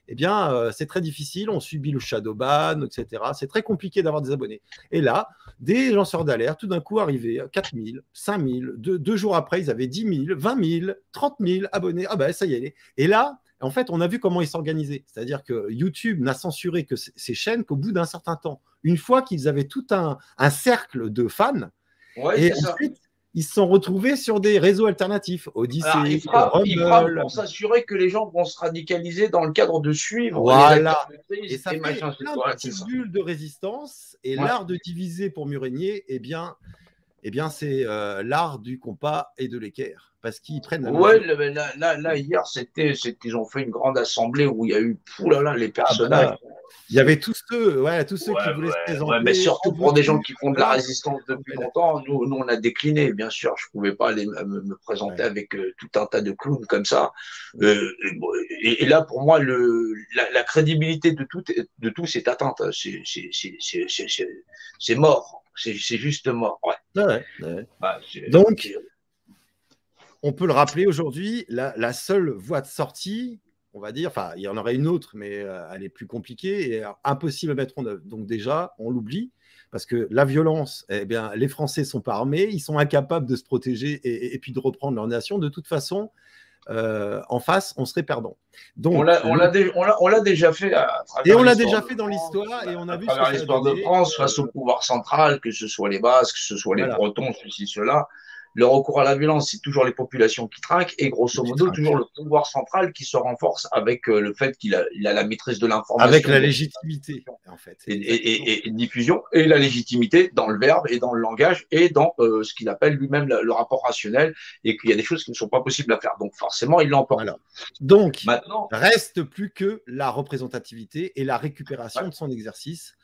Eh bien, c'est très difficile. On subit le shadow ban, etc. C'est très compliqué d'avoir des abonnés. Et là, des lanceurs d'alerte, tout d'un coup, arrivaient 4 000, 5 000. Deux jours après, ils avaient 10 000, 20 000, 30 000 abonnés. Ah ben, ça y est. Et là, en fait, on a vu comment ils s'organisaient. C'est-à-dire que YouTube n'a censuré que ces chaînes qu'au bout d'un certain temps. Une fois qu'ils avaient tout un cercle de fans, Ouais, et c'est ça. ensuite, ils se sont retrouvés sur des réseaux alternatifs, Alors, Odyssey, il frappe Rumble. pour s'assurer que les gens vont se radicaliser dans le cadre de suivre les Voilà. acteurs de Et crise ça et fait machin. plein de Voilà, c'est petites ça. bulles de résistance. Et Ouais. l'art de diviser pour mieux régner, c'est l'art du compas et de l'équerre. Parce qu'ils prennent la Ouais, mesure. là, hier, ils ont fait une grande assemblée où il y a eu, là, les Ah personnages. bah, il y avait tous ceux qui voulaient se Mais présenter surtout en pour des gens motu. qui font de la Voilà, résistance depuis longtemps, nous, on a décliné, bien sûr. Je pouvais pas aller me présenter ouais. avec tout un tas de clowns comme ça. Et là, pour moi, la crédibilité de tous est atteinte. C'est mort. C'est juste mort. Ouais. Ouais. Bah, Donc, on peut le rappeler aujourd'hui, la seule voie de sortie, on va dire, enfin, il y en aurait une autre, mais elle est plus compliquée et impossible à mettre en œuvre. Donc déjà, on l'oublie, parce que la violence, eh bien, les Français ne sont pas armés, ils sont incapables de se protéger et puis de reprendre leur nation. De toute façon, en face, on serait perdant. Donc, on l'a déjà fait à et travers on l'a l'histoire déjà de fait dans France, l'histoire et on a à vu ce que travers ça a l'histoire de donné. France face au pouvoir central, que ce soit les Basques, que ce soit les Voilà, Bretons, ceci, cela. Le recours à la violence, c'est toujours les populations qui trinquent et grosso qui modo, toujours trinque. le pouvoir central qui se renforce avec le fait qu'il a la maîtrise de Avec l'information la légitimité, en fait. Exactement. et diffusion et la légitimité dans le verbe et dans le langage et dans ce qu'il appelle lui-même le rapport rationnel et qu'il y a des choses qui ne sont pas possibles à faire. Donc forcément, il l'emporte. Voilà. Donc, Maintenant, reste plus que la représentativité et la récupération ouais, de son exercice,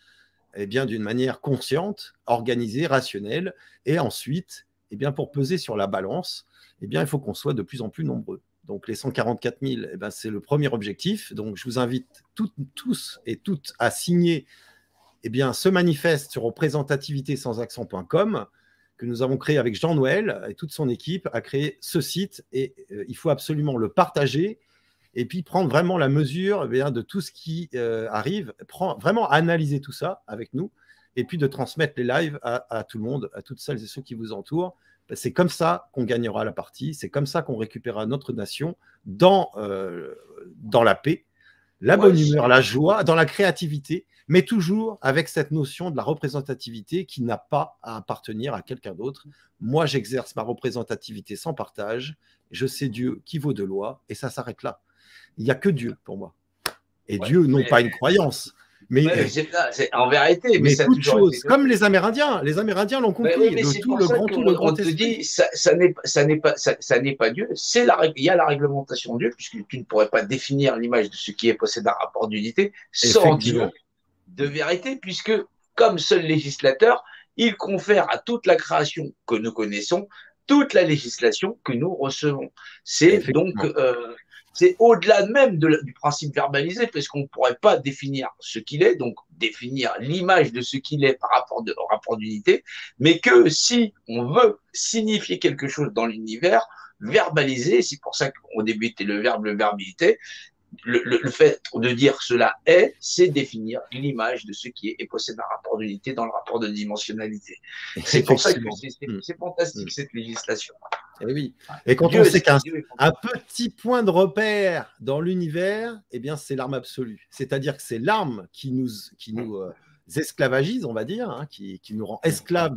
eh bien, d'une manière consciente, organisée, rationnelle. Et ensuite, eh bien, pour peser sur la balance, eh bien, il faut qu'on soit de plus en plus nombreux. Donc, les 144 000, eh bien, c'est le premier objectif. Donc, je vous invite tous et toutes à signer eh bien, ce manifeste sur représentativité sans accent.com que nous avons créé avec Jean-Noël et toute son équipe a créé ce site et il faut absolument le partager et puis prendre vraiment la mesure eh bien, de tout ce qui arrive, vraiment analyser tout ça avec nous et puis de transmettre les lives à tout le monde, à toutes celles et ceux qui vous entourent. C'est comme ça qu'on gagnera la partie, c'est comme ça qu'on récupérera notre nation dans la paix, la bonne humeur, la joie, dans la créativité, mais toujours avec cette notion de la représentativité qui n'a pas à appartenir à quelqu'un d'autre. Moi, j'exerce ma représentativité sans partage, je sais Dieu qui vaut de loi, et ça s'arrête là. Il n'y a que Dieu pour moi. Et Dieu, non pas une croyance, mais en vérité, mais ça a toute toujours été chose, comme les Amérindiens l'ont compris, mais le c'est tout, pour le ça grand tout, le grand qu'on te esprit. dit, ça n'est pas Dieu, il y a la réglementation de Dieu, puisque tu ne pourrais pas définir l'image de ce qui est possédé d'un rapport d'unité sans Dieu de vérité, puisque comme seul législateur, il confère à toute la création que nous connaissons toute la législation que nous recevons. C'est donc c'est au-delà même du principe verbalisé, parce qu'on ne pourrait pas définir ce qu'il est, donc définir l'image de ce qu'il est par rapport au rapport d'unité, mais que si on veut signifier quelque chose dans l'univers, verbaliser, c'est pour ça qu'on débutait le verbe, le verbalité, le fait de dire cela est, c'est définir l'image de ce qui est et possède un rapport d'unité dans le rapport de dimensionnalité. C'est pour ça que c'est fantastique cette législation. Et oui. Et quand on sait qu'un petit point de repère dans l'univers, eh bien, c'est l'arme absolue. C'est-à-dire que c'est l'arme qui nous esclavagise, on va dire, hein, qui nous rend esclaves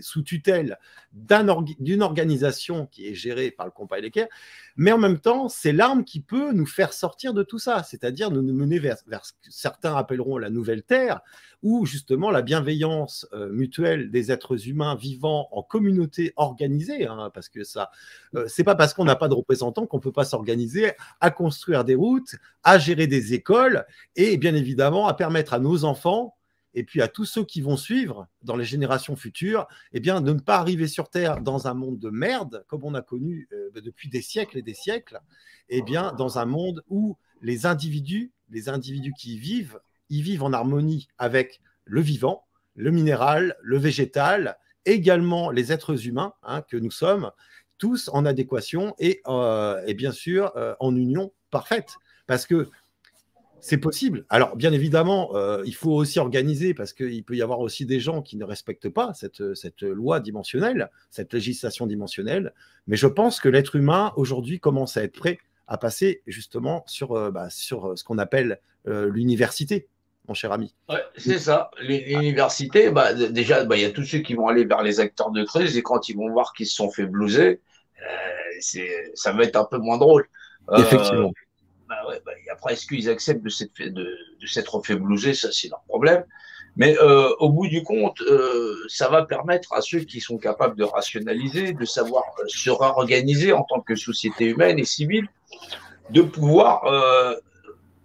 sous tutelle d'une organisation qui est gérée par le compas et l'équerre, mais en même temps, c'est l'arme qui peut nous faire sortir de tout ça, c'est-à-dire nous mener vers ce que certains appelleront la nouvelle terre, où justement la bienveillance mutuelle des êtres humains vivant en communauté organisée, hein, parce que ça, c'est pas parce qu'on n'a pas de représentants qu'on peut pas s'organiser à construire des routes, à gérer des écoles et bien évidemment à permettre à nos enfants et puis à tous ceux qui vont suivre dans les générations futures, eh bien, de ne pas arriver sur Terre dans un monde de merde, comme on a connu depuis des siècles et des siècles, eh bien, dans un monde où les individus qui ils vivent en harmonie avec le vivant, le minéral, le végétal, également les êtres humains hein, que nous sommes, tous en adéquation et bien sûr en union parfaite. Parce que c'est possible. Alors, bien évidemment, il faut aussi organiser parce qu'il peut y avoir aussi des gens qui ne respectent pas cette loi dimensionnelle, cette législation dimensionnelle. Mais je pense que l'être humain, aujourd'hui, commence à être prêt à passer justement sur ce qu'on appelle l'université, mon cher ami. Ouais, c'est ça. L'université, déjà, il y a tous ceux qui vont aller vers les acteurs de crise et quand ils vont voir qu'ils se sont fait blouser, ça va être un peu moins drôle. Effectivement. Après, est-ce qu'ils acceptent de s'être fait blouser? Ça, c'est leur problème. Mais au bout du compte, ça va permettre à ceux qui sont capables de rationaliser, de savoir se réorganiser en tant que société humaine et civile, de pouvoir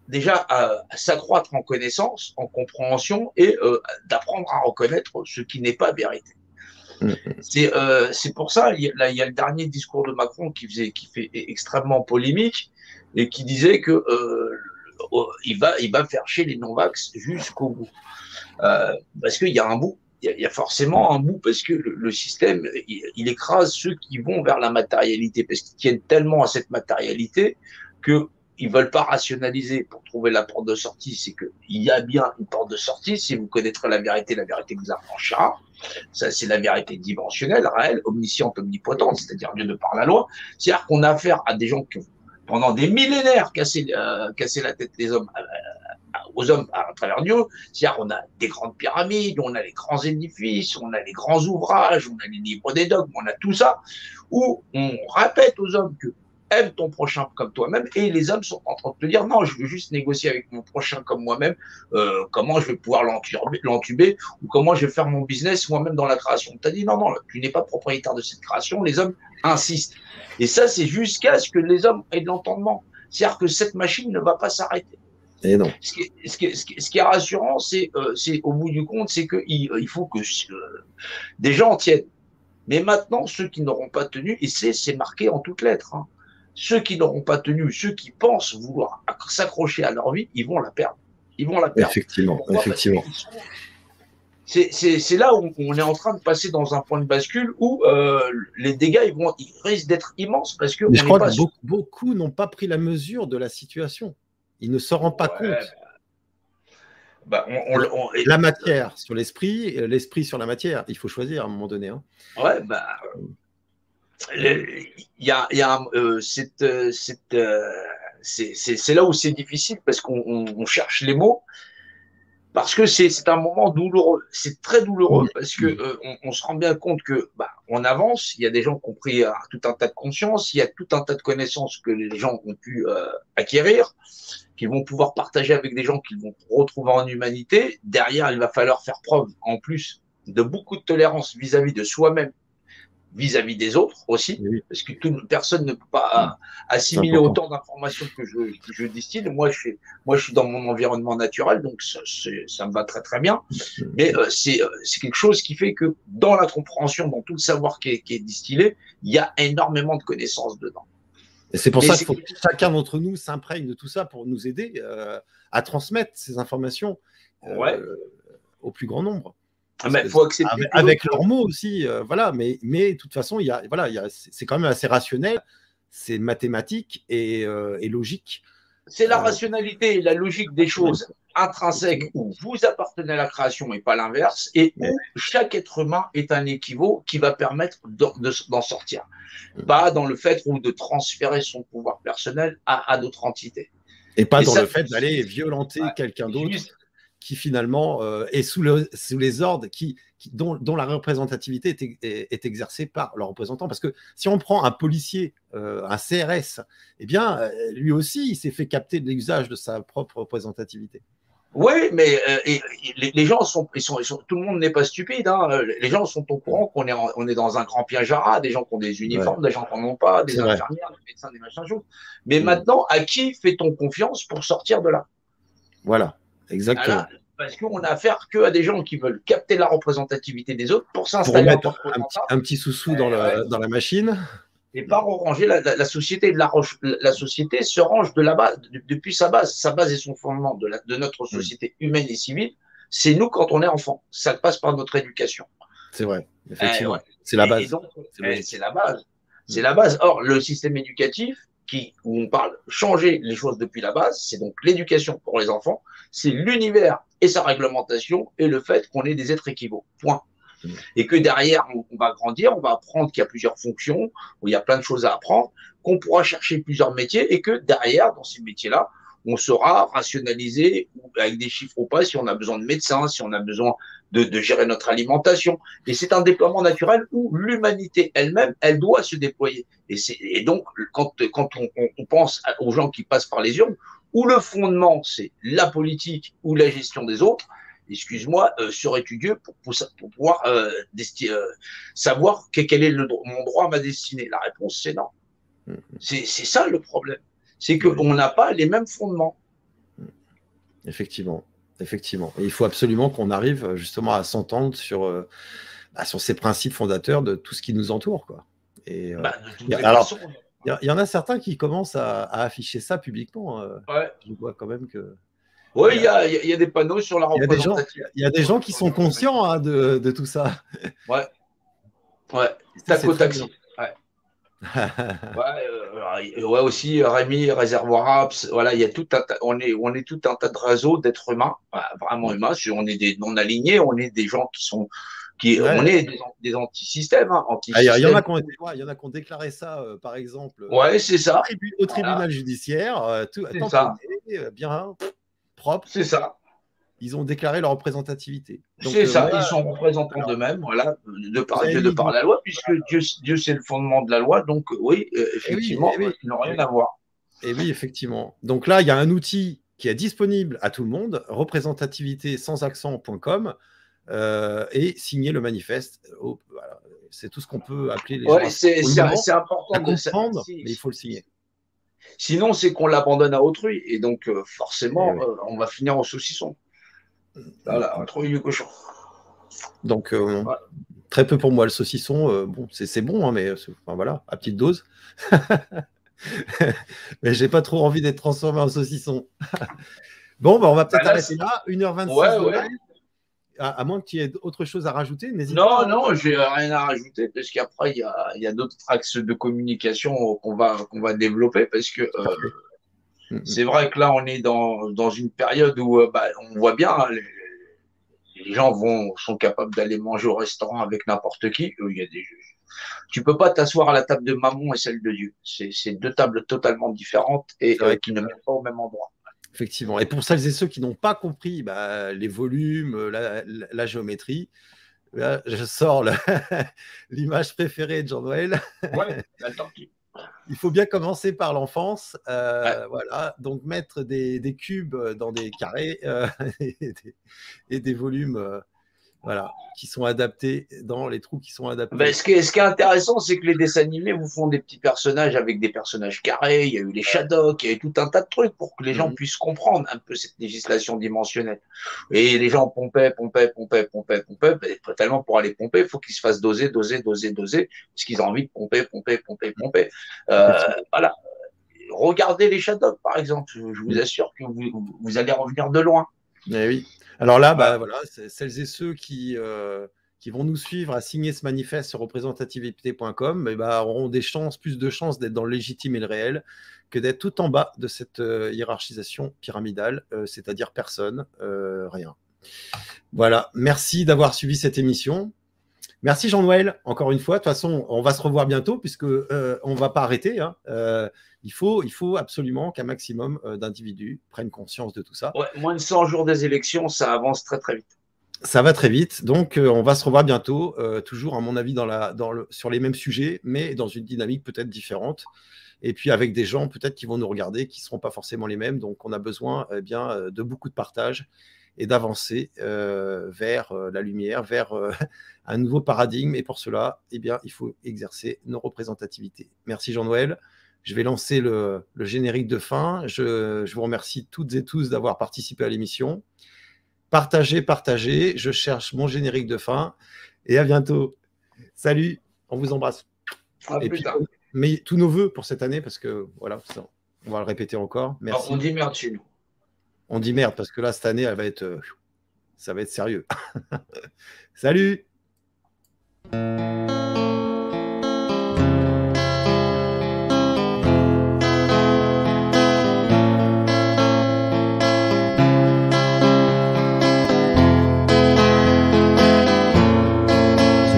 déjà s'accroître en connaissance, en compréhension et d'apprendre à reconnaître ce qui n'est pas vérité. C'est pour ça, il y a le dernier discours de Macron qui fait extrêmement polémique et qui disait que il va faire chier les non-vax jusqu'au bout. Parce qu'il y a un bout, il y a forcément un bout, parce que le système, il écrase ceux qui vont vers la matérialité, parce qu'ils tiennent tellement à cette matérialité que ils veulent pas rationaliser pour trouver la porte de sortie. C'est qu'il y a bien une porte de sortie. Si vous connaîtrez la vérité vous affranchira. Ça, c'est la vérité dimensionnelle, réelle, omnisciente, omnipotente, c'est-à-dire Dieu de par la loi. C'est-à-dire qu'on a affaire à des gens qui ont, pendant des millénaires, cassé la tête aux hommes à travers Dieu. C'est-à-dire qu'on a des grandes pyramides, on a les grands édifices, on a les grands ouvrages, on a les livres des dogmes, on a tout ça, où on répète aux hommes que aime ton prochain comme toi-même, et les hommes sont en train de te dire non, je veux juste négocier avec mon prochain comme moi-même, comment je vais pouvoir l'entuber, ou comment je vais faire mon business moi-même dans la création. Tu as dit non, tu n'es pas propriétaire de cette création, les hommes insistent. Et ça, c'est jusqu'à ce que les hommes aient de l'entendement. C'est-à-dire que cette machine ne va pas s'arrêter. Et non. Ce qui est rassurant, c'est au bout du compte, c'est qu'il faut que des gens tiennent. Mais maintenant, ceux qui n'auront pas tenu, et c'est marqué en toutes lettres, hein, ceux qui n'auront pas tenu, ceux qui pensent vouloir s'accrocher à leur vie, ils vont la perdre. Ils vont la perdre. Effectivement, effectivement. C'est là où on est en train de passer dans un point de bascule où les dégâts ils risquent d'être immenses parce que je crois que beaucoup n'ont pas pris la mesure de la situation. Ils ne s'en rendent pas compte. La matière sur l'esprit, l'esprit sur la matière. Il faut choisir à un moment donné. Hein. Ouais, c'est là où c'est difficile parce qu'on cherche les mots, parce que c'est un moment douloureux, c'est très douloureux parce que on se rend bien compte que on avance, il y a des gens qui ont pris tout un tas de conscience, il y a tout un tas de connaissances que les gens ont pu acquérir, qu'ils vont pouvoir partager avec des gens qu'ils vont retrouver en humanité. Derrière, il va falloir faire preuve en plus de beaucoup de tolérance vis-à-vis de soi-même, vis-à-vis des autres aussi, parce que personne ne peut pas assimiler autant d'informations que je distille. Moi, je suis dans mon environnement naturel, donc ça me va très très bien. Mais c'est quelque chose qui fait que dans la compréhension, dans tout le savoir qui est distillé, il y a énormément de connaissances dedans. Et c'est pour ça qu'il faut que chacun d'entre nous s'imprègne de tout ça pour nous aider à transmettre ces informations au plus grand nombre. Faut accepter avec leurs mots aussi, voilà. Mais de toute façon, c'est quand même assez rationnel, c'est mathématique et logique. C'est la rationalité et la logique des choses intrinsèques où vous appartenez à la création et pas l'inverse, et où chaque être humain est un équivalent qui va permettre d'en sortir. Pas dans le fait de transférer son pouvoir personnel à d'autres entités. Et pas dans le fait d'aller violenter quelqu'un d'autre qui finalement est sous les ordres, dont la représentativité est exercée par leurs représentants. Parce que si on prend un policier, un CRS, eh bien, lui aussi, il s'est fait capter de l'usage de sa propre représentativité. Oui, mais les gens tout le monde n'est pas stupide. Hein. Les gens sont au courant qu'on est dans un grand piège à rats, des gens qui ont des uniformes, des gens qui n'en ont pas, des infirmières, des médecins, des machins choses. Mais maintenant, à qui fait-on confiance pour sortir de là? Voilà, exactement. Alors, parce qu'on n'a affaire qu'à des gens qui veulent capter la représentativité des autres pour s'installer. Pour mettre un petit sous-sous dans la machine. et pas ranger la société. La société se range de la base, depuis sa base et son fondement de notre société humaine et civile. C'est nous quand on est enfant. Ça passe par notre éducation. C'est vrai, effectivement. Ouais. C'est la base. Et donc, c'est la base. C'est la base. Or, le système éducatif, où on parle changer les choses depuis la base, c'est donc l'éducation pour les enfants, c'est l'univers et sa réglementation et le fait qu'on est des êtres équivalents. Point. Et que derrière, on va grandir, on va apprendre qu'il y a plusieurs fonctions, où il y a plein de choses à apprendre, qu'on pourra chercher plusieurs métiers et que derrière, dans ces métiers-là, on saura rationaliser avec des chiffres ou pas si on a besoin de médecins, si on a besoin de gérer notre alimentation. Et c'est un déploiement naturel où l'humanité elle-même, elle doit se déployer. Et donc, quand on pense aux gens qui passent par les urnes, où le fondement, c'est la politique ou la gestion des autres, excuse-moi, serais-tu Dieu pour pouvoir savoir quel est mon droit à ma destinée? La réponse, c'est non. C'est ça le problème. C'est qu'on n'a pas les mêmes fondements. Effectivement. Effectivement. Et il faut absolument qu'on arrive justement à s'entendre sur ces principes fondateurs de tout ce qui nous entoure, quoi. Et, alors, il y en a certains qui commencent à afficher ça publiquement. Ouais. Je vois quand même que... Oui, il y a des panneaux sur la représentation. Il y a des gens qui sont conscients de tout ça. Ouais. Taco Taxi. Ouais, aussi Rémi, Réservoir Apps, voilà, il y a tout un tas, on est tout un tas de réseaux d'êtres humains, vraiment humains, on est des non alignés, on est des gens on est des anti-systèmes, il y en a qui ont déclaré ça, par exemple, c'est ça. Au tribunal judiciaire, bien propre. C'est ça. Ils ont déclaré leur représentativité. C'est ça, ils sont représentants d'eux-mêmes, voilà, de par la loi, puisque Dieu c'est le fondement de la loi, donc oui, effectivement, ils n'ont rien à voir. Et oui, effectivement. Donc là, il y a un outil qui est disponible à tout le monde, représentativité sans accent.com, et signer le manifeste. Voilà. C'est tout ce qu'on peut appeler les gens. C'est important de comprendre, mais il faut le signer. Sinon, c'est qu'on l'abandonne à autrui, et donc forcément, on va finir en saucisson. Voilà, on va trouver du cochon. Donc, très peu pour moi le saucisson. Bon, c'est bon, hein, mais voilà, à petite dose. Mais j'ai pas trop envie d'être transformé en saucisson. Bon, on va peut-être arrêter là. 1h26. À moins que tu aies autre chose à rajouter, n'hésite pas. Non, j'ai rien à rajouter parce qu'après, il y a d'autres axes de communication qu'on va développer parce que c'est vrai que là, on est dans une période où on voit bien, hein, les gens sont capables d'aller manger au restaurant avec n'importe qui. Tu peux pas t'asseoir à la table de Mammon et celle de Dieu. C'est deux tables totalement différentes et qui ne mettent pas au même endroit. Effectivement. Et pour celles et ceux qui n'ont pas compris les volumes, la géométrie, là, je sors l'image préférée de Jean-Noël. Ouais, la tortue. Il faut bien commencer par l'enfance. Voilà. Donc, mettre des cubes dans des carrés et des volumes voilà, qui sont adaptés dans les trous qui sont adaptés. Ce qui est intéressant, c'est que les dessins animés vous font des petits personnages avec des personnages carrés. Il y a eu les Shadok, il y a eu tout un tas de trucs pour que les gens puissent comprendre un peu cette législation dimensionnelle. Et les gens pompaient, tellement pour aller pomper, il faut qu'ils se fassent doser, parce qu'ils ont envie de pomper. Voilà. Regardez les Shadok, par exemple. Je vous assure que vous allez revenir de loin. Eh oui. Alors là, voilà, celles et ceux qui vont nous suivre à signer ce manifeste sur représentativité.com auront plus de chances d'être dans le légitime et le réel que d'être tout en bas de cette hiérarchisation pyramidale, c'est-à-dire personne, rien. Voilà, merci d'avoir suivi cette émission. Merci Jean-Noël, encore une fois. De toute façon, on va se revoir bientôt puisque on ne va pas arrêter. Hein. Il faut absolument qu'un maximum d'individus prennent conscience de tout ça. Ouais, moins de 100 jours des élections, ça avance très très vite. Ça va très vite, donc on va se revoir bientôt, toujours à mon avis sur les mêmes sujets, mais dans une dynamique peut-être différente. Et puis avec des gens peut-être qui vont nous regarder, qui ne seront pas forcément les mêmes. Donc on a besoin de beaucoup de partage et d'avancer vers la lumière, vers un nouveau paradigme. Et pour cela, il faut exercer nos représentativités. Merci Jean-Noël. Je vais lancer le générique de fin. Je vous remercie toutes et tous d'avoir participé à l'émission. Partagez. Je cherche mon générique de fin. Et à bientôt. Salut, on vous embrasse. À plus tard. Mais tous nos voeux pour cette année, parce que voilà, on va le répéter encore. Merci. Alors, on dit merde chez nous. On dit merde, parce que là, cette année, ça va être sérieux. Salut! Ça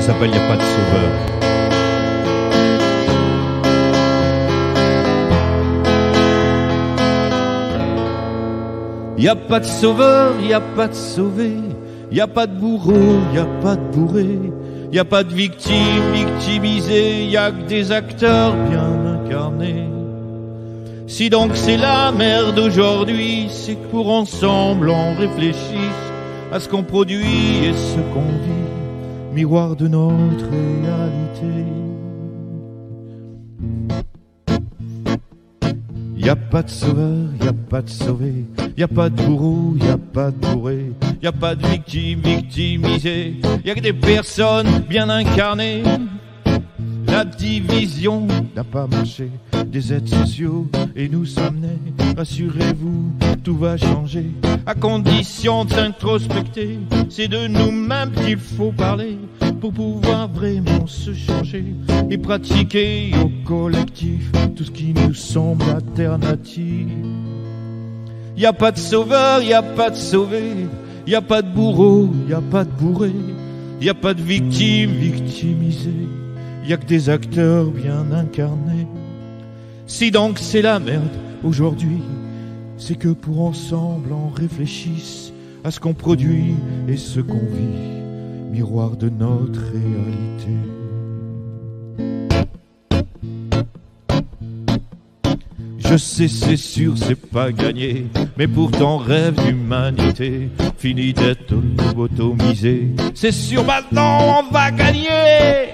s'appelle « Y a pas de sauveur ». Y a pas de sauveur, y a pas de sauvé, y a pas de bourreau, y a pas de bourré, y a pas de victime victimisée, y a que des acteurs bien incarnés. Si donc c'est la merde aujourd'hui, c'est que pour ensemble on réfléchisse à ce qu'on produit et ce qu'on vit, miroir de notre réalité. Y a pas de sauveur, y a pas de sauvé, y a pas de bourreau, y a pas de bourré, y a pas de victime victimisée, y a que des personnes bien incarnées. La division n'a pas marché, des aides sociaux et nous sommes nés. Rassurez-vous, tout va changer, à condition de s'introspecter. C'est de nous-mêmes qu'il faut parler pour pouvoir vraiment se changer et pratiquer au collectif tout ce qui nous semble alternatif. Y a pas de sauveur, y a pas de sauvé, y a pas de bourreau, y a pas de bourré, y a pas de victime victimisée, y a que des acteurs bien incarnés. Si donc c'est la merde aujourd'hui, c'est que pour ensemble on réfléchisse à ce qu'on produit et ce qu'on vit, miroir de notre réalité. Je sais, c'est sûr, c'est pas gagné, mais pourtant rêve d'humanité, fini d'être lobotomisé. C'est sûr, maintenant on va gagner.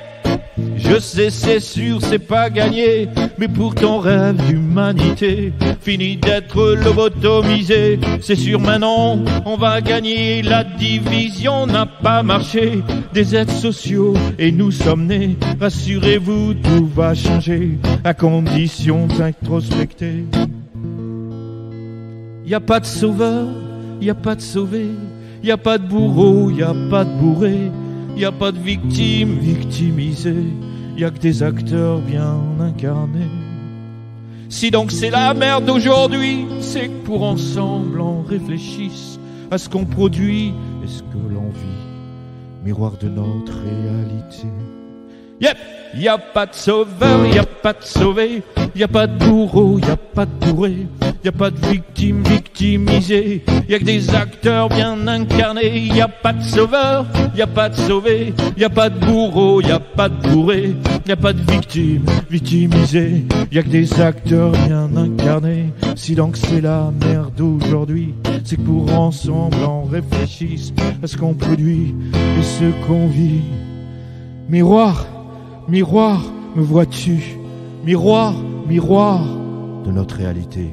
Je sais, c'est sûr, c'est pas gagné, mais pourtant rêve d'humanité, fini d'être lobotomisé. C'est sûr, maintenant on va gagner. La division n'a pas marché, des aides sociaux et nous sommes nés. Rassurez-vous, tout va changer, à condition d'introspecter. Y a pas de sauveur, y a pas de sauvé, y a pas de bourreau, y a pas de bourré, y a pas de victime victimisée, y a que des acteurs bien incarnés. Si donc c'est la merde aujourd'hui, c'est que pour ensemble on réfléchisse à ce qu'on produit et ce que l'on vit, miroir de notre réalité. Yep, y a pas de sauveur, y a pas de sauvé, y a pas de bourreau, y a pas de bourré, y a pas de victime victimisée, y a que des acteurs bien incarnés. Y a pas de sauveur, y a pas de sauvé, y a pas de bourreau, y a pas de bourré, y a pas de victime victimisée, y a que des acteurs bien incarnés. Si donc c'est la merde aujourd'hui, c'est que pour ensemble on réfléchisse à ce qu'on produit et ce qu'on vit. Miroir, miroir, me vois-tu? Miroir, miroir de notre réalité.